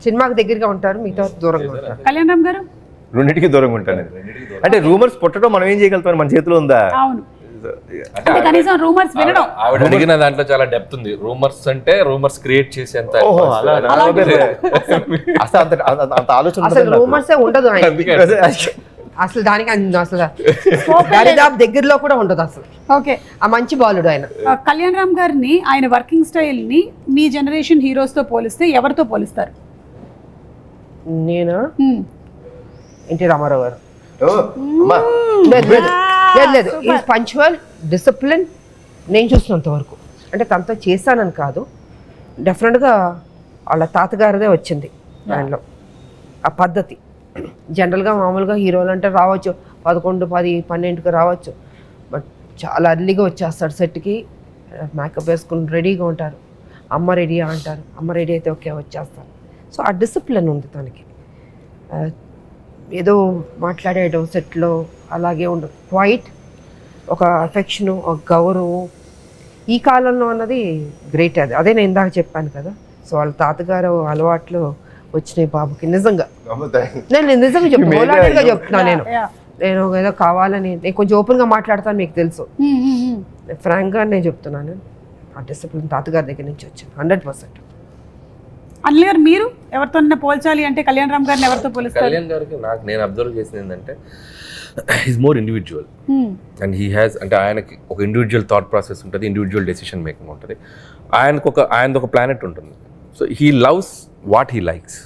సినిమాకి దగ్గరగా ఉంటారు, మిగతా దూరంగా ఉంటారు.
కళ్యాణ్ రామ్ గారు
రెండింటికి దూరంగా ఉంటాను. అంటే రూమర్స్ పుట్టడం మనం ఏం చేయగలుగుతాం, మన చేతిలో ఉందా?
అవును, అంటే కనీసం రూమర్స్ వినడం.
ఆవిడ అడిగిన దాంట్లో చాలా డెప్త్ ఉంది. రూమర్స్ అంటే రూమర్స్ క్రియేట్ చేసేంత.
అసలు అంత ఆలోచన
అసలు రూమర్స్ ఉండదు ఆయన. అసలు దానికి అసలు దరిదాపు దగ్గరలో కూడా ఉండదు అసలు.
ఓకే,
ఆ మంచి బాలుడు ఆయన.
కళ్యాణ్ రామ్ గారిని, ఆయన వర్కింగ్ స్టైల్ ని మీ జనరేషన్ హీరోస్ తో పోలిస్తే ఎవరితో పోలిస్తారు?
నేను ఎన్టీ రామారావు గారు.
అమ్మా,
లేదు, ఈజ్ పంచువల్, డిసిప్లిన్. నేను చూసినంత వరకు, అంటే తనతో చేశానని కాదు, డెఫినెట్గా వాళ్ళ తాతగారిదే వచ్చింది దానిలో ఆ పద్ధతి. జనరల్గా మామూలుగా హీరోలు అంటే రావచ్చు 11, 10, 12కి రావచ్చు, బట్ చాలా అర్లీగా వచ్చేస్తాడు సెట్కి. మేకప్ వేసుకుని రెడీగా ఉంటారు. అమ్మ రెడీ అంటారు, అమ్మ రెడీ అయితే ఓకే వచ్చేస్తారు. సో ఆ డిసిప్లిన్ ఉంది తనకి. ఏదో మాట్లాడేయడం సెట్లో అలాగే ఉండదు. క్వైట్, ఒక అఫెక్షను, ఒక గౌరవం ఈ కాలంలో అన్నది గ్రేట్. అదే నేను ఇందాక చెప్పాను కదా. సో వాళ్ళ తాతగారు అలవాట్లు వచ్చినాయి బాబుకి. నిజంగా నేను నిజంగా చెప్తున్నాను. నేను ఏదో కావాలని, నేను కొంచెం ఓపెన్గా మాట్లాడతాను, మీకు తెలుసు. ఫ్రాంక్గా నేను చెప్తున్నాను, ఆ డిసిప్లిన్ తాతగారి దగ్గర నుంచి వచ్చింది 100%.
అనిల్ గారు, మీరు ఎవరితో పోల్చాలి అంటే కళ్యాణ్ రామ్ గారిని ఎవరితో పోలిస్తారు?
కళ్యాణ్ గారికి నేను అబ్జర్వ్ చేసింది ఏంటంటే, is more individual and he has, అంటే ఆయనకి ఒక ఇండివిజువల్ థాట్ ప్రాసెస్ ఉంటుంది, ఇండివిజువల్ డెసిషన్ మేకింగ్ ఉంటుంది. ఆయనది ఒక ప్లానెట్ ఉంటుంది. So he loves what he likes.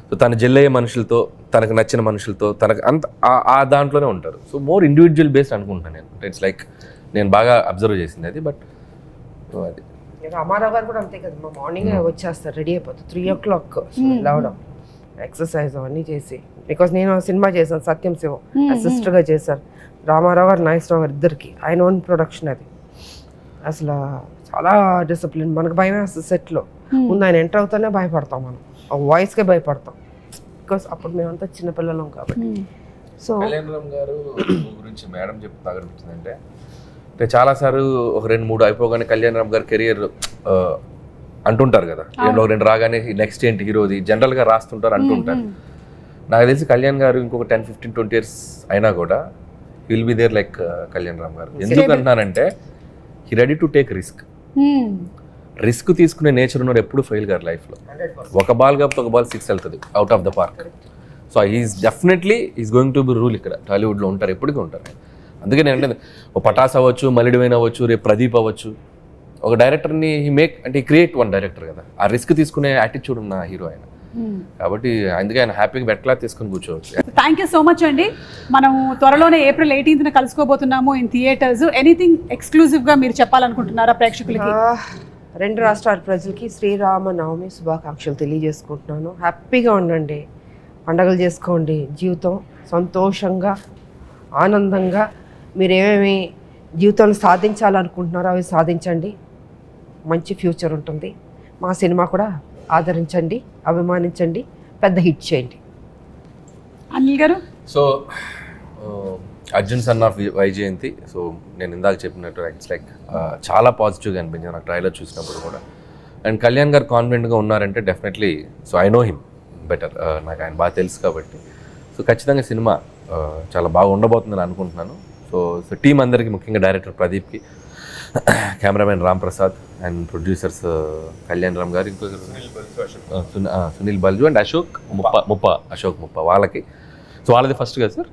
So తన జెల్లయ్యే మనుషులతో, తనకు నచ్చిన మనుషులతో, తనకు అంత ఆ దాంట్లోనే ఉంటారు. సో మోర్ ఇండివిజువల్ బేస్డ్ అనుకుంటున్నాను నేను. ఇట్స్ లైక్ నేను బాగా అబ్జర్వ్ చేసింది అది. బట్ అది
రామారావు గారు కూడా అంతే కదా, మా మార్నింగ్ వచ్చేస్తారు, రెడీ అయిపోతారు 3 o'clock లేవడం, ఎక్సర్సైజ్ అవన్నీ చేసి. బికాస్ నేను సినిమా చేశాను సత్యం శివం, సిస్టర్గా చేశారు. రామారావు గారు నాగేశ్వరరావు గారు ఇద్దరికి ఆయన ఓన్ ప్రొడక్షన్ అది. అసలు చాలా డిసిప్లిన్, మనకు భయం వేస్తుంది సెట్లో. ముందు ఆయన ఎంటర్ అవుతానే భయపడతాం, మనం ఆ వాయిస్కే భయపడతాం, బికాస్ అప్పుడు మేమంతా చిన్నపిల్లలం కాబట్టి. సో
కళ్యాణ్ రామ్ గారు గురించి మేడం చెప్తే బాగా అనిపించిందంటే, అంటే చాలాసార్లు ఒక 2-3 అయిపోగానే కళ్యాణ్ రామ్ గారి కెరియర్ అంటుంటారు కదా, 2 రాగానే నెక్స్ట్ ఏంటి హీరోది జనరల్గా రాస్తుంటారు అంటుంటారు. నాకు తెలిసి కళ్యాణ్ గారు ఇంకొక 10-15-20 years అయినా కూడా will be there like Kalyan Ram garu. ఎందుకు అంటున్నానంటే, he ready to take risk తీసుకునే నేచర్ ఉన్నాడు, ఎప్పుడు ఫెయిల్ గారు లైఫ్లో. ఒక బాల్ కాబట్టి ఒక బాల్ 6 వెళ్తుంది out of the park. So is definitely is going to be rule ఇక్కడ టాలీవుడ్లో ఉంటారు, ఎప్పటికీ ఉంటారు. అందుకే నేను అంటే ఒక పటాస్ అవ్వచ్చు, మలిడివైన్ అవ్వచ్చు, రేపు ప్రదీప్ అవ్వచ్చు, ఒక డైరెక్టర్ని అంటే క్రియేట్ వన్ డైరెక్టర్ కదా, ఆ రిస్క్ తీసుకునే యాటిట్యూడ్ ఉన్న హీరో ఆయన. కాబట్టి అందుకే ఆయన హ్యాపీగా బెట్లా తీసుకుని కూర్చోవచ్చు.
థ్యాంక్ యూ సో మచ్ అండి. మనం త్వరలోనే April 18th కలుసుకోబోతున్నాము ఇన్ థియేటర్స్. ఎనీథింగ్ ఎక్స్క్లూజివ్గా మీరు చెప్పాలనుకుంటున్నారా ప్రేక్షకులకి?
2 రాష్ట్రాల ప్రజలకి శ్రీరామనవమి శుభాకాంక్షలు తెలియజేసుకుంటున్నాను. హ్యాపీగా ఉండండి, పండగలు చేసుకోండి, జీవితం సంతోషంగా ఆనందంగా మీరు ఏమేమి జీవితంలో సాధించాలనుకుంటున్నారో అవి సాధించండి, మంచి ఫ్యూచర్ ఉంటుంది. మా సినిమా కూడా ఆదరించండి, అభిమానించండి, పెద్ద హిట్ చేయండి.
అనిల్ గారు?
So Arjun son of Vyjayanthi, so నేను ఇందాక చెప్పినట్టు ఇట్స్ లైక్ చాలా పాజిటివ్గా అనిపించింది నాకు ట్రైలర్ చూసినప్పుడు కూడా. అండ్ కళ్యాణ్ గారు కాన్ఫిడెంట్గా ఉన్నారంటే definitely, so I know him better, నాకు ఆయన బాగా తెలుసు కాబట్టి. సో ఖచ్చితంగా సినిమా చాలా బాగా ఉండబోతుందని అనుకుంటున్నాను. సో టీం అందరికీ, ముఖ్యంగా డైరెక్టర్ ప్రదీప్కి, cameraman Ram Prasad and producers Kalyan Ram garu, ఇంకో సునీల్ బల్జు అండ్ అశోక్ ముప్ప వాళ్ళకి. సో వాళ్ళది ఫస్ట్ కదా సార్?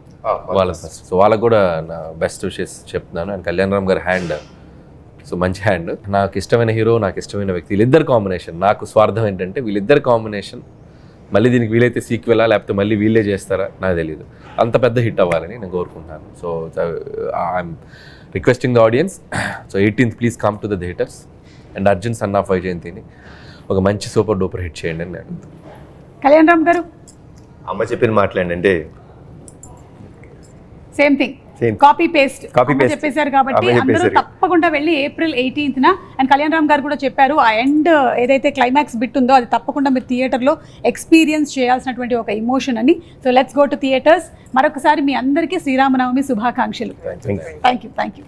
వాళ్ళ ఫస్ట్. సో వాళ్ళకి కూడా నా బెస్ట్ విషెస్ చెప్తున్నాను. అండ్ కళ్యాణ్ రామ్ గారి హ్యాండ్, సో మంచి హ్యాండ్. నాకు ఇష్టమైన హీరో, నాకు ఇష్టమైన వ్యక్తి, వీళ్ళిద్దరు కాంబినేషన్. నాకు స్వార్థం ఏంటంటే వీళ్ళిద్దరు కాంబినేషన్ మళ్ళీ దీనికి వీలైతే సీక్వెలా లేకపోతే మళ్ళీ వీళ్ళే చేస్తారా నాకు తెలియదు, అంత పెద్ద హిట్ అవ్వాలని నేను కోరుకుంటున్నాను. So I'm requesting the audience, so 18th please come to the theatres and Arjun son of వైజయంతిని ఒక మంచి సూపర్ డూపర్ హిట్ చేయండి అని అడుగుతాను.
కళ్యాణ్ రామ్ గారు?
అమ్మ చెప్పిన మాట్లాడండి,
సేమ్ థింగ్, కాపీ పేస్ట్ చెప్పేశారు కాబట్టి అందరూ తప్పకుండా వెళ్ళి April 18th and Kalyan Ram గారు కూడా చెప్పారు ఆ ఎండ్ ఏదైతే క్లైమాక్స్ బిట్ ఉందో అది తప్పకుండా మీరు థియేటర్లో ఎక్స్పీరియన్స్ చేయాల్సినటువంటి ఒక ఎమోషన్ అని. So let's go to theatres. మరొకసారి మీ అందరికీ శ్రీరామనవమి శుభాకాంక్షలు. Thank you.